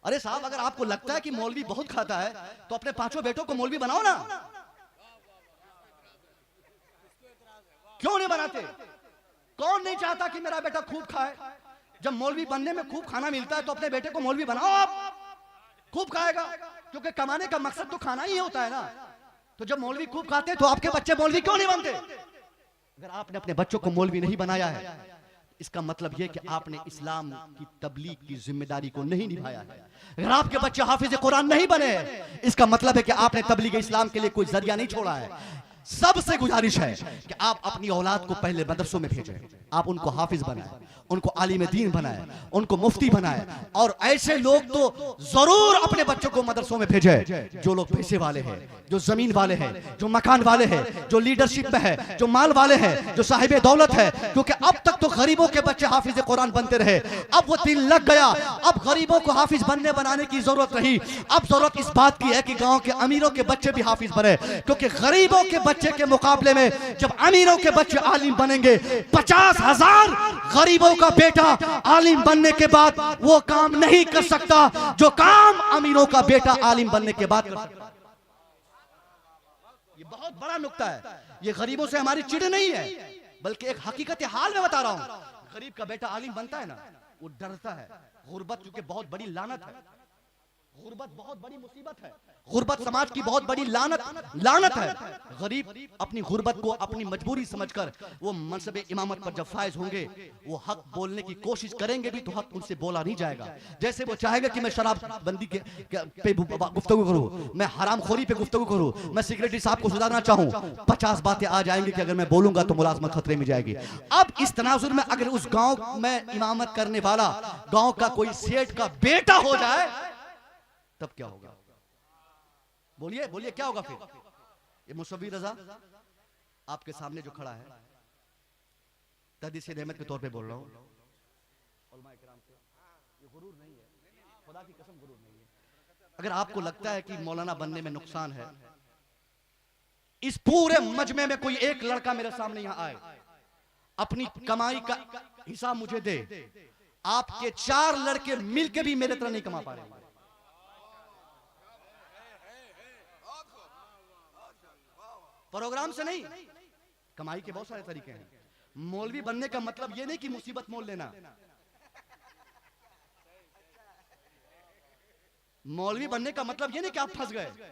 अरे साहब अगर आपको लगता है कि मौलवी बहुत खाता है तो अपने 5 बेटों को मौलवी बनाओ ना, क्यों नहीं बनाते? कौन नहीं चाहता कि मेरा बेटा खूब खाए? जब मौलवी बनने में खूब खाना मिलता है तो अपने बेटे को मौलवी बनाओ, आप खूब खाएगा, क्योंकि कमाने का मकसद तो खाना ही होता है ना। तो जब मौलवी खूब खाते हैं तो आपके बच्चे मौलवी क्यों नहीं बनते? अगर आपने अपने बच्चों को मौलवी नहीं बनाया है इसका मतलब यह कि आपने इस्लाम की तबलीग की जिम्मेदारी को नहीं निभाया है। अगर आपके बच्चे हाफिज कुरान नहीं बने इसका मतलब है कि आपने तबलीग इस्लाम के लिए कोई जरिया नहीं छोड़ा है। सबसे गुजारिश है कि आप अपनी औलाद को पहले मदरसों में भेजें, आप उनको हाफिज बनाएं, उनको आलिम दीन बनाएं, उनको मुफ्ती बनाएं। और ऐसे लोग तो जरूर अपने बच्चों को मदरसों में भेजें जो लोग पैसे वाले हैं, जो जमीन वाले हैं, जो मकान वाले हैं, जो लीडरशिप में है, जो माल वाले हैं, जो साहिब दौलत है। क्योंकि अब तक तो गरीबों के बच्चे हाफिज कुरान बनते रहे, अब वो दिन लग गया, अब गरीबों को हाफिज बनाने की जरूरत रही। अब जरूरत इस बात की है कि गांव के अमीरों के बच्चे भी हाफिज बने, क्योंकि गरीबों के बच्चे के मुकाबले में जब अमीरों के बच्चे आलिम बनेंगे, 50,000 गरीबों का बेटा आलिम बनने के बाद वो काम नहीं कर सकता जो काम अमीरों का बेटा आलिम बनने के बाद कर सकता। ये बहुत बड़ा नुक्ता है। ये गरीबों से हमारी चिढ़ नहीं है, बल्कि एक हकीकत हाल में बता रहा हूं। गरीब का बेटा आलिम बनता है ना, वो डरता है। गुर्बत क्योंकि बहुत बड़ी लानत है, गुर्बत बहुत बड़ी मुसीबत है, गुर्बत समाज की बहुत बड़ी लानत है। गरीब अपनी गुर्बत को अपनी मजबूरी समझकर वो मनसब इमामत पर जब फायज होंगे, वो हक बोलने की कोशिश करेंगे भी तो हक उनसे बोला नहीं जाएगा। जैसे वो चाहेगा कि मैं शराबबंदी पे गुफ्तगू करूं, मैं हरामखोरी पे गुफ्तगू करूं, मैं सेक्रेटरी साहब को सुधारना चाहूं, 50 बातें आ जाएंगी कि अगर मैं बोलूंगा तो मुलाजमत खतरे में जाएगी। अब इस तनाजुर में अगर उस गांव में इमामत करने वाला गांव का कोई सेठ का बेटा हो जाए तब क्या होगा? बोलिए बोलिए क्या होगा फिर? ये मुसव्वी रजा आपके सामने जो खड़ा है, तहदीस रहमत के तौर पे बोल रहा हूं, उलमाए किराम से, ये गुरूर नहीं है, खुदा की कसम गुरूर नहीं है। अगर आपको लगता है कि मौलाना बनने में नुकसान है, इस पूरे मजमे में कोई एक लड़का मेरे सामने यहां आए, अपनी कमाई का हिसाब मुझे दे, आपके 4 लड़के मिलके भी मेरे तरह नहीं कमा पा रहे। प्रोग्राम से नहीं, कमाई के बहुत सारे तरीके हैं। मौलवी बनने का मतलब यह नहीं कि मुसीबत मोल लेना। मौलवी बनने का मतलब यह नहीं कि आप फंस गए।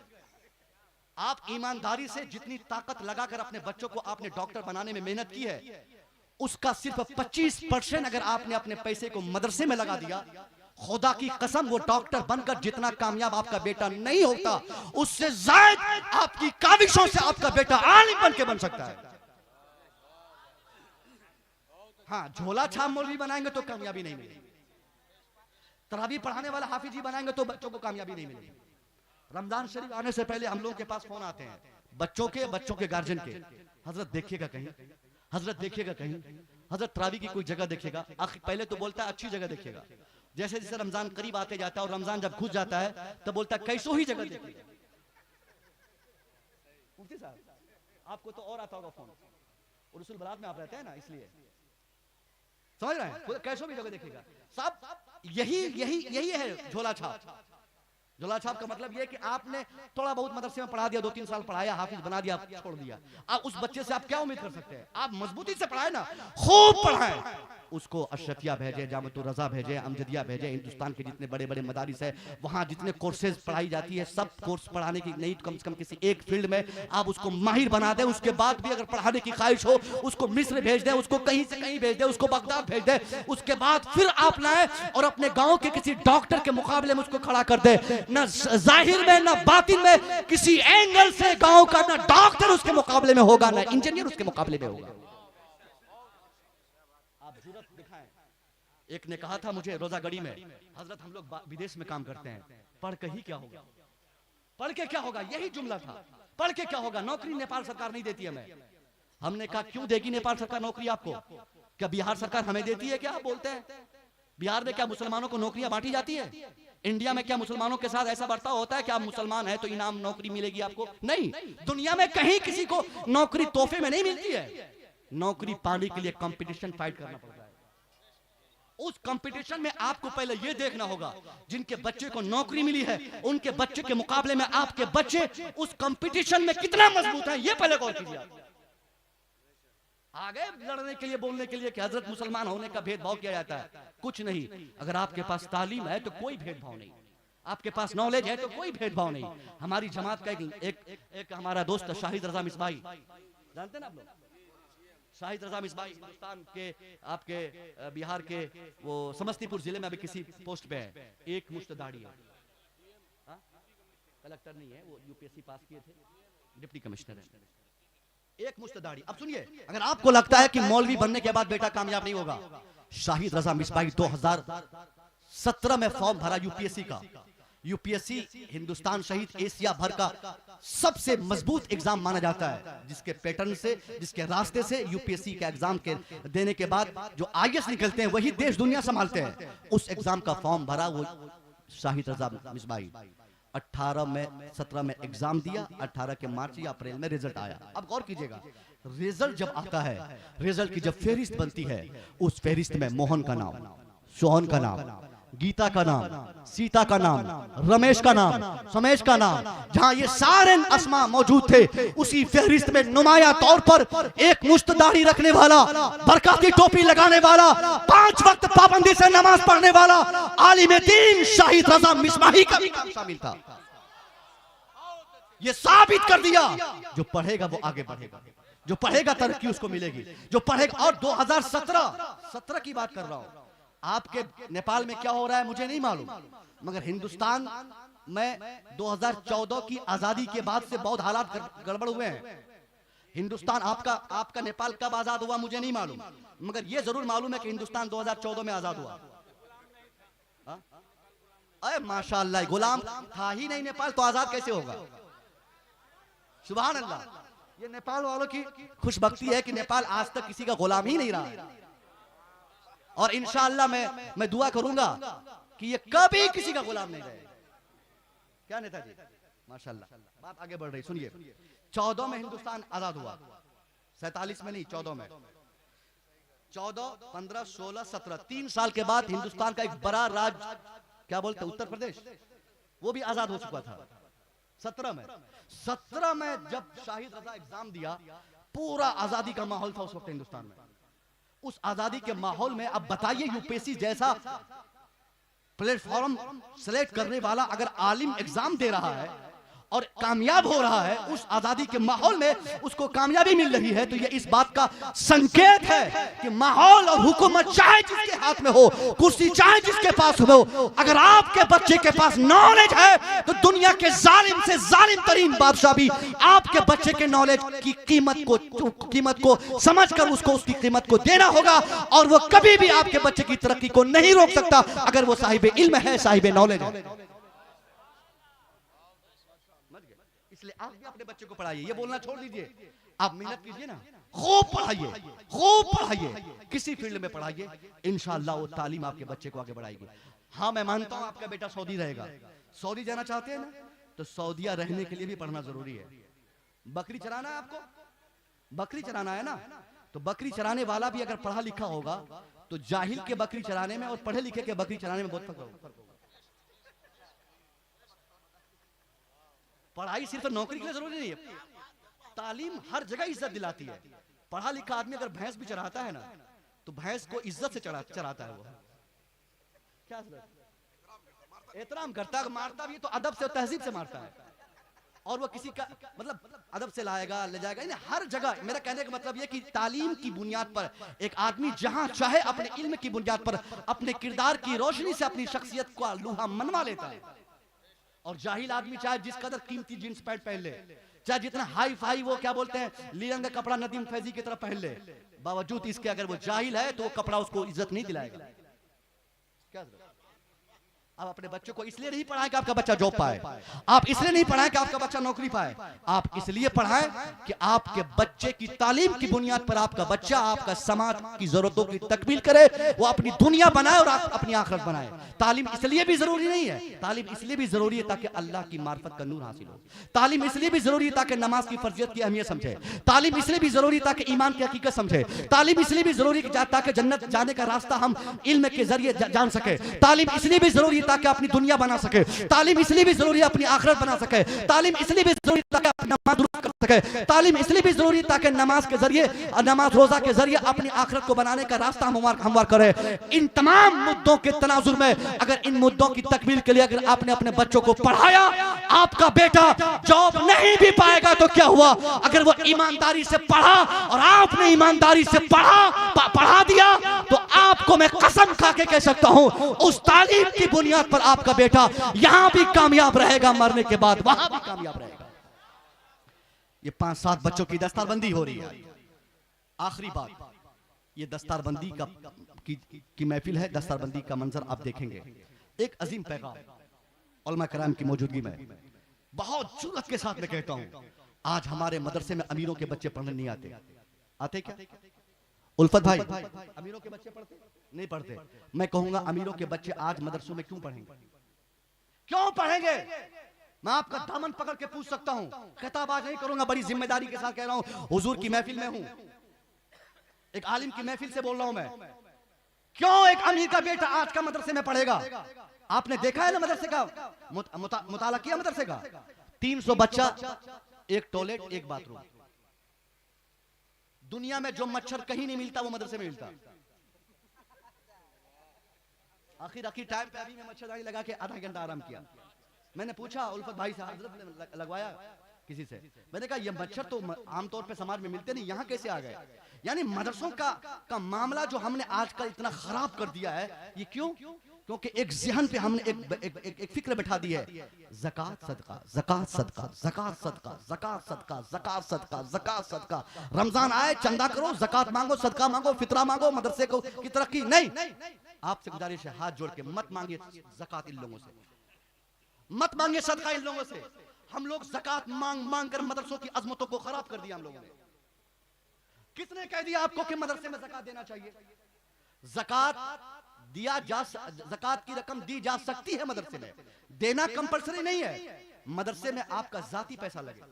आप ईमानदारी से जितनी ताकत लगाकर अपने बच्चों को आपने डॉक्टर बनाने में मेहनत की है, उसका सिर्फ 25% अगर आपने अपने पैसे को मदरसे में लगा दिया, खुदा की कसम वो डॉक्टर बनकर जितना कामयाब आपका बेटा नहीं होता, उससे ज्यादा आपकी काविशों से आपका बेटा आलिम बन के बन सकता है। हाँ, झोला छाप मौलवी बनाएंगे तो कामयाबी नहीं मिलेगी, तरावी पढ़ाने वाला हाफिजी बनाएंगे तो बच्चों को कामयाबी नहीं मिलेगी। रमजान शरीफ आने से पहले हम लोगों के पास फोन आते हैं बच्चों के गार्जियन के, हजरत देखिएगा कहीं, हजरत देखिएगा कहीं, हजरत तरावी की कोई जगह देखिएगा। पहले तो बोलता है अच्छी जगह देखिएगा, जैसे जैसे रमजान करीब आते जाता है और रमजान जब घुस जाता है तब बोलता है कैसो ही जगह देखिएगा। मुफ्ती साहब आपको तो और आता होगा फोन, और रसूल बारात में आप रहते हैं ना, इसलिए समझ रहे हैं, कैसो भी जगह देखिएगा। साहब यही है झोला छाप। झोला छाप का मतलब यह कि आपने थोड़ा बहुत मदरसे में पढ़ा दिया, 2-3 साल पढ़ाया, हाफिज बना दिया, छोड़ दिया। अब उस बच्चे से आप क्या उम्मीद कर सकते हैं? आप मजबूती से पढ़ाए ना, खूब पढ़ाए, उसको अशरफिया भेजे, जामतुर रजा भेजे, अमजदिया भेजे, हिंदुस्तान के जितने बड़े बड़े मदारिस है वहां जितने कोर्सेज पढ़ाई जाती है, सब कोर्स पढ़ाने की नहीं, कम से कम किसी एक फील्ड में आप उसको माहिर बना दें। उसके बाद भी अगर पढ़ाने की ख्वाहिश हो, उसको मिस्र भेज दें, उसको कहीं से कहीं भेज दें, उसको बगदाद भेज दें। उसके बाद फिर आप लाए और अपने गांव के किसी डॉक्टर के मुकाबले में उसको खड़ा कर दे। ना जाहिर में ना बातिन में किसी एंगल से गांव का ना डॉक्टर उसके मुकाबले में होगा, ना इंजीनियर उसके मुकाबले में होगा। आप जुर्रत दिखाएं। एक ने कहा था मुझे रोजागड़ी में, हजरत हम लोग विदेश में काम करते हैं, पढ़ के ही क्या होगा, पढ़ के क्या होगा, यही जुमला था, पढ़ के क्या होगा, नौकरी नेपाल सरकार नहीं देती हमें। हमने कहा क्यों देगी नेपाल सरकार नौकरी आपको? क्या बिहार सरकार हमें देती है? क्या आप बोलते हैं बिहार में क्या मुसलमानों को नौकरियां बांटी जाती है? इंडिया में क्या मुसलमानों के साथ ऐसा बर्ताव होता है कि आप मुसलमान हैं तो इनाम नौकरी मिलेगी आपको? नहीं, दुनिया में कहीं किसी को नौकरी तोहफे में नहीं मिलती है। नौकरी पाने के लिए कंपटीशन फाइट करना पड़ता है। उस कंपटीशन में आपको पहले यह देखना होगा जिनके बच्चे को नौकरी मिली है, उनके बच्चे के मुकाबले में आपके बच्चे उस कंपटीशन में कितना मजबूत है, यह पहले गौर कीजिए। आगे लड़ने के लिए, बोलने के लिए कि हजरत मुसलमान होने का भेदभाव किया जाता है, कुछ नहीं। अगर आपके पास तालीम है तो कोई भेदभाव नहीं, आपके पास नॉलेज है तो कोई भेदभाव नहीं। हमारी जमात का एक हमारा दोस्त शाहिद रजा मिसबाही, जानते हैं ना आप लोग? शाहिद रजा मिसबाही हिंदुस्तान के आपके बिहार के वो समस्तीपुर जिले में अभी किसी पोस्ट पे है, एक मुश्त दाढ़ी है, कलेक्टर नहीं है वो, यूपीएससी पास किए थे, डिप्टी कमिश्नर है। एक मुश्त दाढ़ी। अब सुनिए, अगर आपको लगता है कि मौलवी बनने के बाद बेटा कामयाब नहीं होगा, शाहिद रजा मिसबाही 2017 में फॉर्म भरा यूपीएससी का। यूपीएससी हिंदुस्तान सहित एशिया भर का सबसे मजबूत एग्जाम माना जाता है, जिसके पैटर्न से, जिसके रास्ते से यूपीएससी के एग्जाम के देने के बाद जो आईएएस निकलते हैं वही देश दुनिया संभालते हैं। उस एग्जाम का फॉर्म भरा वो शाहिद रजा मिसबाही। 18 में 17 में एग्जाम दिया, 18 के मार्च या अप्रैल में रिजल्ट आया। अब गौर कीजिएगा, रिजल्ट जब आता है, रिजल्ट की जब फेहरिस्त बनती है, उस फेहरिस्त में मोहन का नाम, सोहन का नाम, गीता का नाम, सीता का नाम, रमेश का नाम, समेश का नाम, जहां ये सारे अस्मा मौजूद थे, उसी फहरिस्त में नुमाया तौर पर एक मुश्त दाढ़ी रखने वाला, बरकत की टोपी लगाने वाला, 5 वक्त पाबंदी से नमाज पढ़ने वाला आलिम दीन शाहिद रजा मिसबाही का भी नाम शामिल था। ये साबित कर दिया, जो पढ़ेगा वो आगे बढ़ेगा, जो पढ़ेगा तरक्की उसको मिलेगी, जो पढ़ेगा। और 2017 की बात कर रहा हूं। आपके नेपाल में क्या हो रहा है मुझे नहीं मालूम, मगर हिंदुस्तान में 2014 की आजादी के बाद से बहुत हालात गड़बड़ हुए हैं। हिंदुस्तान आपका नेपाल कब आजाद हुआ मुझे नहीं मालूम, मगर यह जरूर मालूम है कि हिंदुस्तान 2014 में आजाद हुआ। अरे माशाअल्लाह, गुलाम था ही नहीं नेपाल, तो आजाद कैसे होगा? सुभान अल्लाह। ये नेपाल वालों की खुशबख्ती है कि नेपाल आज तक किसी का गुलाम ही नहीं रहा है। और इंशाअल्लाह मैं दुआ करूंगा कि ये कभी किसी का गुलाम नहीं रहे। क्या नेताजी, माशाअल्लाह। बात आगे बढ़ रही, सुनिए। 14 में हिंदुस्तान आजाद हुआ, 47 में नहीं, 14 में। 14, 15, 16, 17, 3 साल के बाद हिंदुस्तान का एक बड़ा राज्य, क्या बोलते उत्तर प्रदेश, वो भी आजाद हो चुका था। 17 में जब शाहिद रजा एग्जाम दिया, पूरा आजादी का माहौल था उस वक्त हिंदुस्तान में। उस आजादी के माहौल में अब बताइए, यूपीएससी जैसा प्लेटफॉर्म सेलेक्ट करने वाला अगर आलिम एग्जाम दे रहा है और कामयाब हो रहा है, उस आजादी के माहौल में उसको कामयाबी मिल रही है, तो ये इस बात का संकेत है कि माहौल और हुकूमत चाहे जिसके हाथ में हो, कुर्सी चाहे जिसके पास हो, अगर आपके बच्चे के पास नॉलेज है तो दुनिया के जालिम से जालिम तरीन बादशाह भी आपके बच्चे के नॉलेज की कीमत को समझकर उसको उसकी कीमत को देना होगा। और वो कभी भी आपके बच्चे की तरक्की को नहीं रोक सकता अगर वो साहिब इल्म है, साहिब नॉलेज है। इसलिए आप भी अपने बच्चे को पढ़ाइए, ये बोलना छोड़ दीजिए, आप मेहनत कीजिए ना, खूब पढ़ाइए, किसी फील्ड में पढ़ाइए, इंशाअल्लाह वो तालीम आपके बच्चे को आगे बढ़ाएगी। हाँ, मैं मानता हूं आपका बेटा सऊदी रहेगा, सऊदी जाना चाहते हैं ना, तो सऊदिया रहने के लिए भी पढ़ना जरूरी है। बकरी चराना है आपको, बकरी चराना है ना, तो बकरी चराने वाला भी अगर पढ़ा लिखा होगा तो जाहिल के बकरी चराने में और पढ़े लिखे के बकरी चराने में बहुत फर्क होगा। पढ़ाई सिर्फ नौकरी के लिए जरूरी नहीं है, तालीम हर जगह इज्जत दिलाती है। पढ़ा लिखा आदमी अगर भैंस भी चराता है ना, तो भैंस को इज्जत से चराता है। वो क्या एहतराम करता है, मारता भी तो अदब से, तहजीब से मारता है। और वो किसी का मतलब अदब से लाएगा, ले जाएगा। हर जगह मेरा कहने का मतलब ये कि तालीम की बुनियाद पर एक आदमी जहां चाहे अपने इल्म की बुनियाद पर अपने किरदार की रोशनी से अपनी शख्सियत को लोहा मनवा लेता है। और जाहिल आदमी चाहे जिस कदर कीमती जींस पैंट पहन ले, चाहे जितना हाई फाई वो क्या बोलते हैं लीलंग का कपड़ा नदीम फैजी की तरह पहन ले, बावजूद इसके अगर वो जाहिल है तो वो कपड़ा उसको इज्जत नहीं दिलाएगा। क्या आप अपने बच्चों को इसलिए नहीं पढ़ाएं कि आपका बच्चा जॉब पाए, आप इसलिए नहीं पढ़ाएं कि आपका बच्चा नौकरी पाए, आप इसलिए पढ़ाएं कि आपके बच्चे की तालीम की बुनियाद पर आपका बच्चा आपका समाज की जरूरतों की तकमील करे, वो अपनी दुनिया बनाए और अपनी आखिरत बनाए। तालीम इसलिए भी जरूरी नहीं है, तालीम इसलिए भी जरूरी है ताकि अल्लाह की मार्फत का नूर हासिल हो। तालीम इसलिए भी जरूरी है ताकि नमाज की फर्जियत की अहमियत समझे। तालीम इसलिए भी जरूरी है ताकि ईमान की हकीकत समझे। तालीम इसलिए भी जरूरी है ताकि जन्नत जाने का रास्ता हम इल्म के जरिए जान सके। तालीम इसलिए भी जरूरी है ताकि अपनी दुनिया बना सके। तालीम इसलिए भी जरूरी है अपनी आखिरत बना सके। तालीम इसलिए भी जरूरी है ताकि अपनी नमाज दुरुस्त कर सके। तालीम इसलिए भी जरूरी है ताकि नमाज के जरिए, नमाज रोजा के जरिए अपनी आखिरत को बनाने का रास्ता हमवार करे। इन तमाम मुद्दों के तनाजुर में अगर इन मुद्दों की तकमील के लिए अगर आपने अपने बच्चों को पढ़ाया, आपका बेटा जॉब नहीं भी पाएगा तो क्या हुआ, अगर वो ईमानदारी से पढ़ा और आपने ईमानदारी से पढ़ा दिया तो आपको मैं कसम खा के कह सकता हूं उस तालीम की बुनियाद पर आपका बेटा यहां भी कामयाब रहेगा, मरने के बाद वहां भी कामयाब रहेगा। ये 5-7 बच्चों की दस्तारबंदी हो रही है। आखिरी बात, ये दस्तारबंदी की महफिल है, दस्तारबंदी का मंजर आप देखेंगे। एक अजीम पैगाम उलमा कराम की मौजूदगी में बहुत जुर्रत के साथ मैं कहता हूं, आज हमारे मदरसे में अमीरों के बच्चे पढ़ने नहीं आते। आते क्या उल्फत भाई? अमीरों के बच्चे पढ़ते नहीं पढ़ते। मैं कहूंगा अमीरों के बच्चे आज मदरसों में क्यों पढ़ेंगे? क्यों पढ़ेंगे? मैं आपका दामन पकड़ के पूछ सकता हूं, खिताब आज नहीं करूंगा, बड़ी जिम्मेदारी के साथ कह रहा हूं, हुजूर की महफिल में हूं, एक आलिम की महफिल से बोल रहा हूं मैं। क्यों एक अमीर का बेटा आज का मदरसे में पढ़ेगा? आपने देखा है ना मदरसे का मुताला किया मदरसे का? 300 बच्चा, एक टॉयलेट, एक बाथरूम। दुनिया में जो मच्छर कहीं नहीं मिलता वो मदरसे में मिलता। आखिर टाइम पे अभी मैं मच्छरदानी लगा के आधा घंटा आराम किया। मैंने पूछा उल्फत भाई से, हजरत ने लगवाया किसी से? मैंने कहा ये मच्छर तो आमतौर पे समाज में मिलते नहीं, यहाँ कैसे आ गए? यानी मदरसों का मामला जो हमने आजकल इतना खराब कर दिया है, ये क्यों? क्योंकि एक ज़हन पे हमने एक फिक्र बैठा दी है, ज़कात सदका, ज़कात सदका, ज़कात सदका, ज़कात सदका, ज़कात सदका, ज़कात सदका। रमजान आए चंदा करो, ज़कात मांगो, सदका मांगो, फितरा मांगो, मदरसे को की तरक्की नहीं। आपसे गुजारिश है, हाथ जोड़ के मत मांगिए ज़कात इन लोगों से, मत मांगिए सदका इन लोगों से। हम लोग ज़कात मांग कर मदरसों की अजमतों को खराब कर दिया हम लोगों ने। किसने कह दिया आपको कि मदरसे में ज़कात देना चाहिए? ज़कात की रकम दी जा सकती है मदरसे में, देना कंपलसरी नहीं है। मदरसे में आपका जाती पैसा लगे,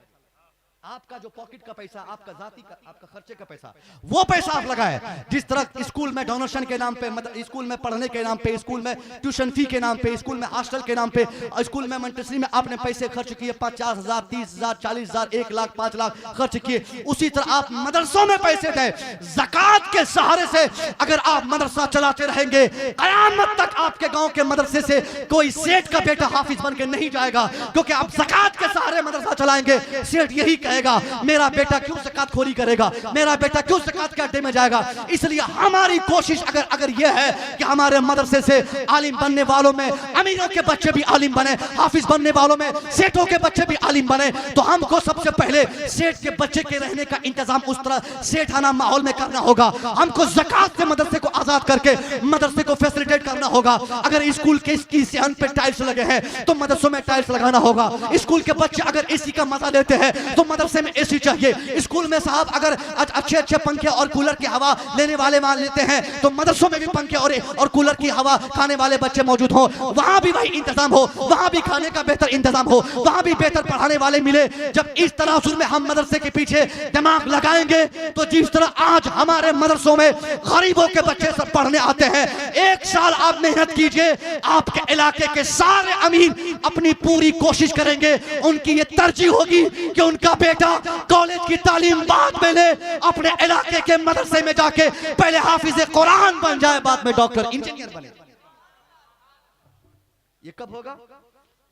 आपका जो पॉकेट का पैसा, आपका जाती का, आपका खर्चे का पैसा, वो पैसा आप लगाए। जिस तरह स्कूल में डोनेशन के नाम पे, स्कूल में पढ़ने के नाम पे, स्कूल में ट्यूशन फी के नाम पे, स्कूल में हॉस्टल के नाम पे, स्कूल में मंटसरी में आपने पैसे खर्च किए, 50,000, 30,000, 40,000, 1 लाख, 5 लाख खर्च किए। उसी तरह आप मदरसों में पैसे दें। ज़कात के सहारे से अगर आप मदरसा चलाते रहेंगे, क़यामत तक आपके गाँव के मदरसे से कोई सेठ का बेटा हाफिज बन के नहीं जाएगा, क्योंकि आप ज़कात के सहारे मदरसा चलाएंगे। सेठ यही कहेगा, मेरा बेटा क्यों ज़कात खोरी करेगा, मेरा बेटा क्यों ज़कात के अड्डे में जाएगा। इसलिए हमारी कोशिश अगर यह है कि हमारे मदरसे से आलिम बनने वालों में अमीरों के बच्चे भी आलिम बने, हाफिज बनने वालों में सेठों के बच्चे भी आलिम बने, तो हमको सबसे पहले सेठ के बच्चे के रहने का इंतजाम उस तरह सेठाना माहौल में करना होगा। हमको ज़कात से मदरसे को आजाद करके मदरसे को फैसिलिटेट करना होगा। अगर स्कूल के इसकी सेहन पे टाइल्स लगे हैं तो मदरसों में टाइल्स लगाना होगा। स्कूल के बच्चे अगर एसी का मजा लेते हैं तो मदरसे में एसी चाहिए। स्कूल में साहब अगर अच्छे पंखे और कूलर की हवा लेने वाले मान लेते हैं तो मदरसों में भी पंखे और कूलर की हवा खाने वाले बच्चे मौजूद हो, वहां भी वही इंतजाम हो, वहां भी खाने का बेहतर इंतजाम हो, वहां भी बेहतर पढ़ाने वाले मिले। जब इस तनासुर में हम मदरसे के पीछे दिमाग लगाएंगे तो जिस तरह आज हमारे मदरसों में गरीबों के बच्चे सब पढ़ने आते हैं, 1 साल आप मेहनत कीजिए, आपके इलाके के सारे अमीर अपनी पूरी कोशिश करेंगे, उनकी ये तरजीह होगी कि उनका बेटा कॉलेज की तालीम बाद में ले, अपने इलाके के मदरसे में जाके पहले हाफिज कुरान बन जाए, बाद में डॉक्टर इंजीनियर बने। ये कब होगा?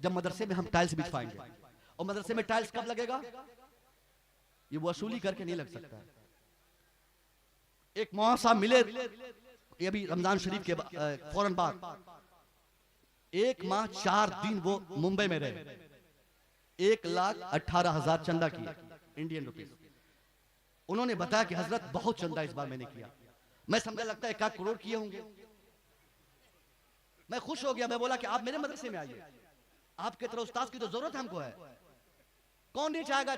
जब मदरसे में हम टाइल्स बिछवाएंगे। और मदरसे में टाइल्स कब लगेगा? ये वसूली करके नहीं लग सकता। एक मौसा मिले, ये भी रमजान शरीफ के फौरन बाद 1 माह 4 दिन वो मुंबई में रहे, 1,18,000 चंदा किया इंडियन रुपीस। उन्होंने बताया कि हजरत बहुत चंदा इस बार मैंने किया। मैं समझा लगता है 1 करोड़ किए होंगे। मैं खुश हो गया। मैं बोला कि आप मेरे मदरसे में आइए, आपके तरह उस्ताद की तो जरूरत हमको है। कौन नहीं चाहेगा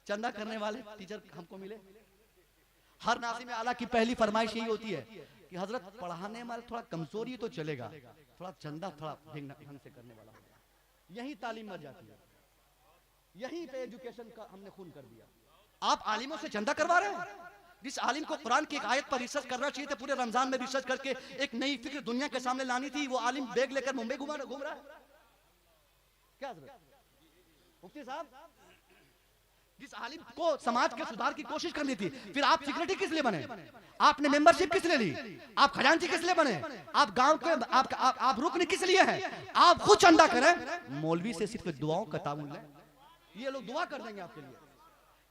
चंदा करने वाले टीचर हमको मिले। हर नाज़िम आला की पहली फरमाइश यही होती है कि हजरत पढ़ाने वाले थोड़ा कमजोरी तो चलेगा, थोड़ा चंदा थोड़ा ढंग से करने वाला हो। यही तालीम मर जाती है, यहीं पे एजुकेशन का हमने खून कर दिया। आप आलिमों से चंदा करवा रहे हैं। जिस आलिम को कुरान की एक आयत पर रिसर्च करना चाहिए था, पूरे रमजान में रिसर्च करके एक नई फिक्र दुनिया के सामने लानी थी, वो आलिम बैग लेकर मुंबई घूम रहा है। क्या मुफ्ती साहब, जिस आलिम को समाज के सुधार की कोशिश करनी थी, फिर आप सेक्रेटरी किस लिए बने? आपने मेंबरशिप किस लिए ली? आप खजांची किस लिए बने? आप गांव के आप रुकने किस लिए हैं? आप खुद चंदा करें, मौलवी से सिर्फ दुआओं का तामुल लें, ये लोग दुआ कर देंगे आपके लिए।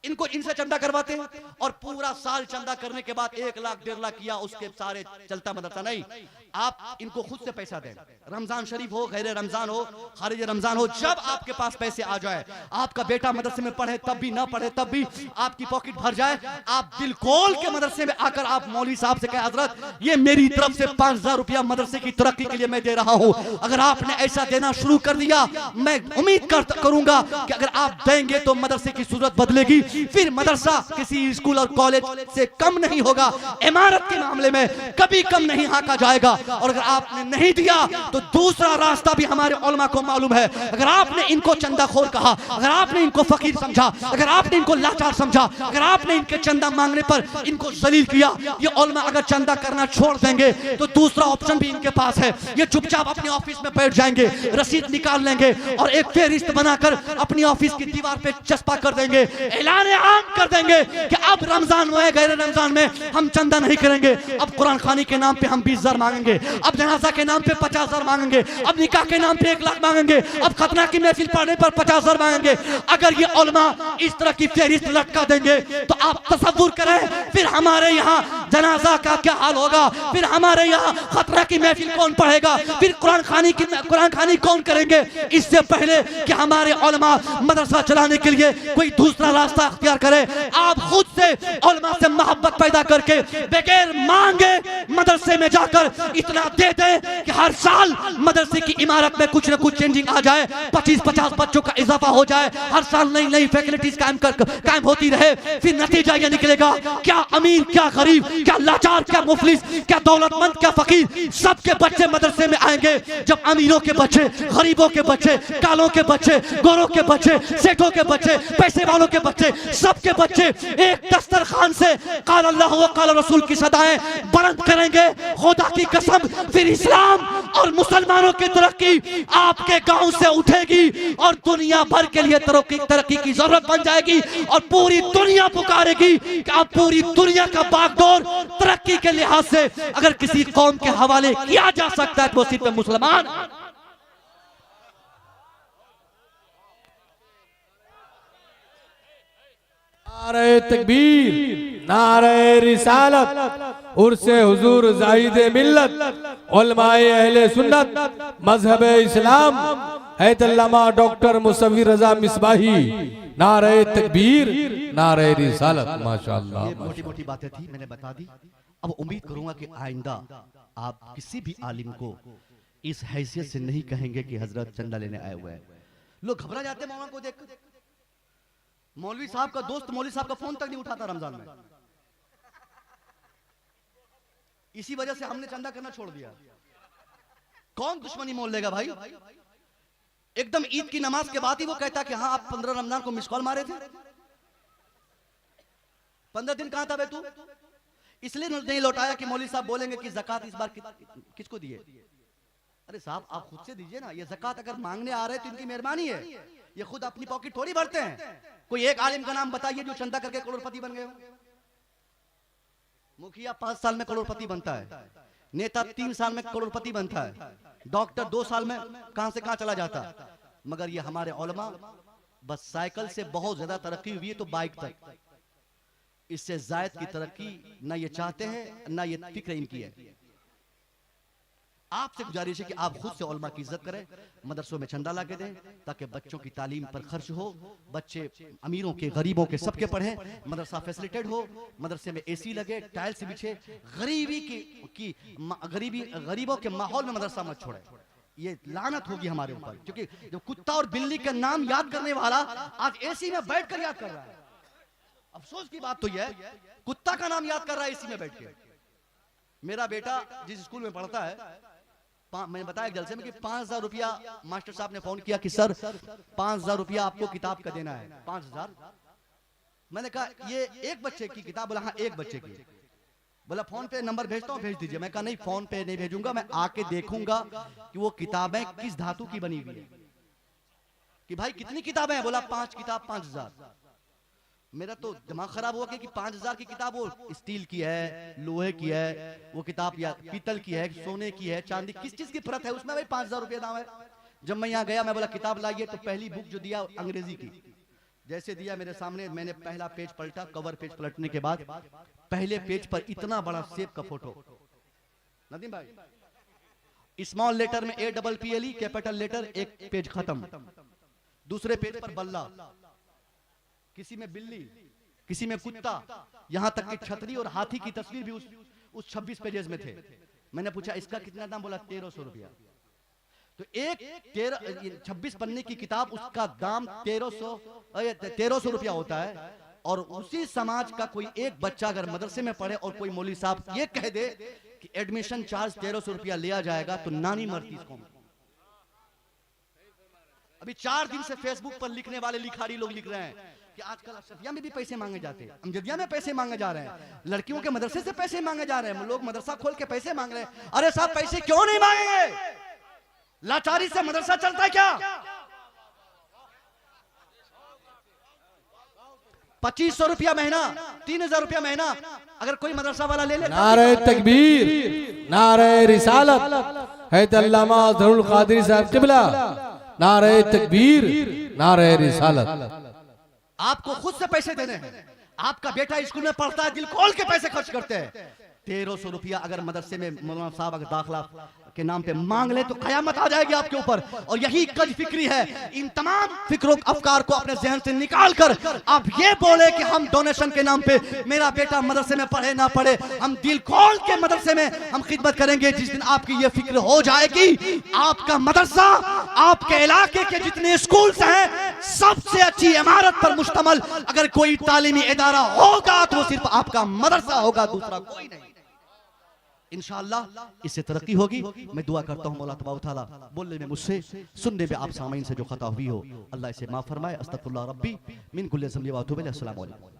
इनको इनसे चंदा करवाते हैं और पूरा साल चंदा करने के बाद 1 लाख 1.5 लाख किया, उसके सारे चलता मदरसा नहीं। आप इनको खुद से पैसा दें, रमजान शरीफ हो, गैर रमजान हो, खारिज रमजान हो, जब आपके पास पैसे आ जाए, आपका बेटा मदरसे में पढ़े तब भी, ना पढ़े तब भी, आपकी पॉकेट भर जाए, आप दिल खोल के मदरसे में आकर आप मौलवी साहब से कहें, हजरत ये मेरी तरफ से 5000 रुपया मदरसे की तरक्की के लिए मैं दे रहा हूं। अगर आपने ऐसा देना शुरू कर दिया, मैं उम्मीद करूंगा कि अगर आप देंगे तो मदरसे की सूरत बदलेगी, फिर मदरसा किसी स्कूल और कॉलेज से कम नहीं होगा, इमारत के मामले में कभी कम नहीं आंका जाएगा। और अगर आपने नहीं दिया तो दूसरा रास्ता भी हमारे उलमा को मालूम है। अगर आपने इनको चंदाखोर कहा, अगर आपने इनको फकीर समझा, अगर आपने इनको लाचार समझा, अगर आपने इनके चंदा मांगने पर इनको जलील किया, ये उलमा अगर चंदा करना छोड़ देंगे तो दूसरा ऑप्शन भी इनके पास है। ये चुपचाप अपने ऑफिस में बैठ जाएंगे, रसीद निकाल लेंगे और एक फेरिस्त बनाकर अपनी ऑफिस की दीवार पे चस्पा कर देंगे, ऐलान आम कर देंगे कि अब रमजान में, गैर रमजान में हम चंदा नहीं करेंगे, अब कुरान खानी के नाम पे हम 20,000 मांगेंगे, अब जनाजा के नाम पे 50,000 मांगेंगे, अब निकाह के नाम पे 1 लाख मांगेंगे, अब खतना की महफिल पढ़ने पर 50,000 मांगेंगे। अगर ये उलमा इस तरह की फेरिस्त लटका देंगे तो आप तसव्वुर करें फिर हमारे यहाँ जनाजा का क्या हाल होगा, फिर हमारे यहाँ खतना की महफिल कौन पढ़ेगा, फिर कुरान खानी कौन करेंगे। इससे पहले कि हमारे उलमा मदरसा चलाने के लिए कोई दूसरा रास्ता अख्तियार करे, आप खुद से उलमा से मोहब्बत पैदा करके बगैर मांगे मदरसे में जाकर इतना दे दे कि हर साल मदरसे की इमारत में कुछ न कुछ चेंजिंग आ जाए, 25-50 बच्चों का इजाफा हो जाए, हर साल नई नई फैसिलिटीज कायम होती रहे। फिर नतीजा यह निकलेगा, क्या अमीर, क्या गरीब, क्या लाचार, क्या मुफलिस, क्या दौलतमंद, क्या फकीर, सबके बच्चे मदरसे में आएंगे। जब अमीरों के बच्चे, गरीबों के बच्चे, कालों के बच्चे, गोरों के बच्चे, सेठों के बच्चे, पैसे वालों के बच्चे, सबके बच्चे एक दस्तरखान से काल अल्लाह व काल रसूल की सदाएं बुलंद करेंगे। खुदा की कसम, फिर इस्लाम और मुसलमानों की तरक्की आपके गांव से उठेगी और दुनिया भर के लिए तरक्की की जरूरत बन जाएगी और पूरी दुनिया पुकारेगी कि अब पूरी दुनिया का बागडोर तरक्की के लिहाज से अगर किसी कौम के हवाले किया जा सकता है तो सिर्फ मुसलमान। नारे तकबीर, नारे रिसालत, उर्से हुजूर जाहिदे मिल्लत, उलमाए अहले सुन्नत, मजहब इस्लाम, हैदल्लामा डॉक्टर मुसव्विर रजा मिसबाही। नारे तकबीर, नारे रिसालत। माशाअल्लाह। ये मोटी मोटी बातें थी, मैंने बता दी। अब उम्मीद करूंगा कि आइंदा आप किसी भी आलिम को इस हैसियत से नहीं कहेंगे कि हजरत चंदा लेने आए हुए हैं। लोग घबरा जाते हैं मौलाना को देखकर। मौलवी साहब का दोस्त मौलवी साहब का फोन तक नहीं उठाता रमजान में, इसी वजह से हमने चंदा करना छोड़ दिया। कौन दुश्मनी मोल लेगा भाई? एकदम ईद की नमाज के बाद ही वो कहता कि हाँ आप 15 रमजान को मिस कॉल मारे थे, 15 दिन कहां था बे तू? इसलिए नहीं लौटाया कि मौलवी साहब बोलेंगे कि ज़कात इस बार किसको दिए। अरे साहब आप खुद से दीजिए ना, ये ज़कात अगर मांगने आ रहे तो इनकी मेहरबानी है, ये खुद अपनी पॉकेट थोड़ी भरते हैं। कोई एक आलिम का नाम बताइए जो चंदा करके करोड़पति बन गए हो। मुखिया 5 साल में करोड़पति बनता है, नेता 3 साल में करोड़पति बनता है, डॉक्टर 2 साल में कहां से कहां चला जाता है। मगर ये हमारे उलमा बस साइकिल से बहुत ज्यादा तरक्की हुई है तो बाइक तक, इससे जायद की तरक्की ना ये चाहते हैं ना ये फिक्र इनकी है। आपसे गुजारिश है कि आप खुद से उलमा की इज्जत करें, मदरसों में चंदा ला के दें ताकि बच्चों की तालीम पर खर्च हो, बच्चे अमीरों के गरीबों के सबके पढ़ें, मदरसा फैसिलिटेड हो, मदरसे में एसी लगे, टाइल्स बिछे, गरीबों के माहौल में मदरसा मत छोड़े। ये लानत होगी हमारे ऊपर, क्योंकि जो कुत्ता और बिल्ली का नाम याद करने वाला आज एसी में बैठकर याद कर रहा है। अफसोस की बात तो यह है, कुत्ता का नाम याद कर रहा है एसी में बैठ के। मेरा बेटा जिस स्कूल में पढ़ता है, मैंने बताया जलसे में कि 5,000 रुपया मास्टर साहब ने फोन किया कि सर 5,000 रुपया आपको किताब का देना है। 5,000? मैंने कहा ये एक बच्चे की किताब? बोला हाँ एक बच्चे की। बोला फोन पे नंबर भेजता हूँ, भेज दीजिए। मैं कहा नहीं फोन पे नहीं भेजूंगा, मैं आके देखूंगा कि वो किताबें किस धातु की बनी हुई है। कि भाई कितनी किताबें हैं? बोला 5 किताब 5,000। मेरा तो दिमाग खराब हुआ कि 5,000 की किताब वो स्टील की है, लोहे की है, वो किताब या पीतल की है, सोने की है, चांदी, किस चीज की परत है उसमें भाई 5,000 रुपया दाम है। जब मैं यहाँ गया मैं बोला किताब लाइए, तो पहली बुक जो दिया अंग्रेजी की, जैसे दिया मेरे सामने, मैंने पहला पेज पलटा, कवर पेज पलटने के बाद पहले पेज पर इतना बड़ा सेब का फोटो, नदीम भाई, स्मॉल लेटर में APPLE, कैपिटल लेटर, एक पेज खत्म। दूसरे पेज पर बल्ला, किसी में बिल्ली, किसी में कुत्ता, यहां तक कि छतरी और हाथी की तस्वीर भी उस 26 पेजेस में थे। मैंने पूछा इसका कितना दाम, बोला 1300 रुपया। तो एक 26 पन्ने की किताब, उसका दाम 1300 रुपया होता है। और उसी समाज का कोई एक बच्चा अगर मदरसे में पढ़े और कोई मौलवी साहब ये कह दे कि एडमिशन चार्ज 1300 रुपया लिया जाएगा, तो नानी मरती इसको। अभी 4 दिन से फेसबुक पर लिखने वाले लिखारी लोग लिख रहे हैं कि आजकल अशरफिया में भी पैसे मांगे जाते हैं, अमजदिया में पैसे मांगे जा रहे हैं, लड़कियों के मदरसे से पैसे मांगे जा रहे हैं, लोग मदरसा खोल के पैसे मांग रहे हैं। अरे साहब पैसे क्यों नहीं मांगेंगे? लाचारी से मदरसा चलता है क्या? 2500 रुपया महीना, 3000 रुपया महीना अगर कोई मदरसा वाला ले ले। नारे तकबीर, नारे रिसालत, हैदर अल्लामा ज़रूल क़ादरी साहब क़िबला, नारे तकबीर, नारे रिसालत। आपको खुद से पैसे देने हैं, आपका बेटा स्कूल में पढ़ता है, दिल खोल के पैसे खर्च करते हैं। 1300 रुपया अगर मदरसे में मौलाना साहब अगर दाखिला के नाम पे मांग ले तो कयामत आ जाएगी आपके ऊपर। और यही कज फिक्री है। इन तमाम फिक्रों अफकार को अपने जहन से निकाल कर आप ये बोले कि हम डोनेशन के नाम पे मेरा बेटा मदरसे में पढ़े ना पढ़े, हम दिल खोल के मदरसे में हम खिदमत करेंगे। जिस दिन आपकी ये फिक्र हो जाएगी, आपका मदरसा आपके इलाके के जितने स्कूल हैं सबसे अच्छी इमारत पर मुश्तमल अगर कोई तालीमी इदारा होगा तो सिर्फ आपका मदरसा होगा, दूसरा कोई नहीं। इंशाअल्लाह इससे तरक्की होगी। मैं दुआ करता हूँ मौला तबारक व तआला बोलने में मुझसे, सुनने में आप सामीन से जो खता हुई हो अल्लाह इसे माफ फरमाए। अस्तगफिरुल्लाह रब्बी मिन कुल्लि ज़ंबि व अतूबु इलैह। अस्सलामु अलैकुम।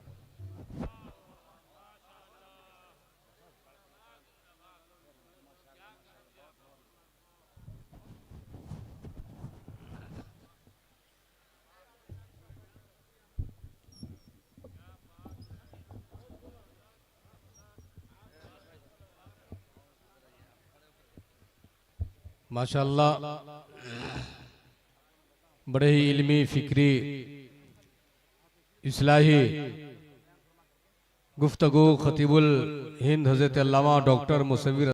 माशाअल्लाह, बड़े ही इल्मी फिक्री इस्लाही गुफ्तगू खतीबुल हिंद हज़रत अल्लामा डॉक्टर मुसव्विर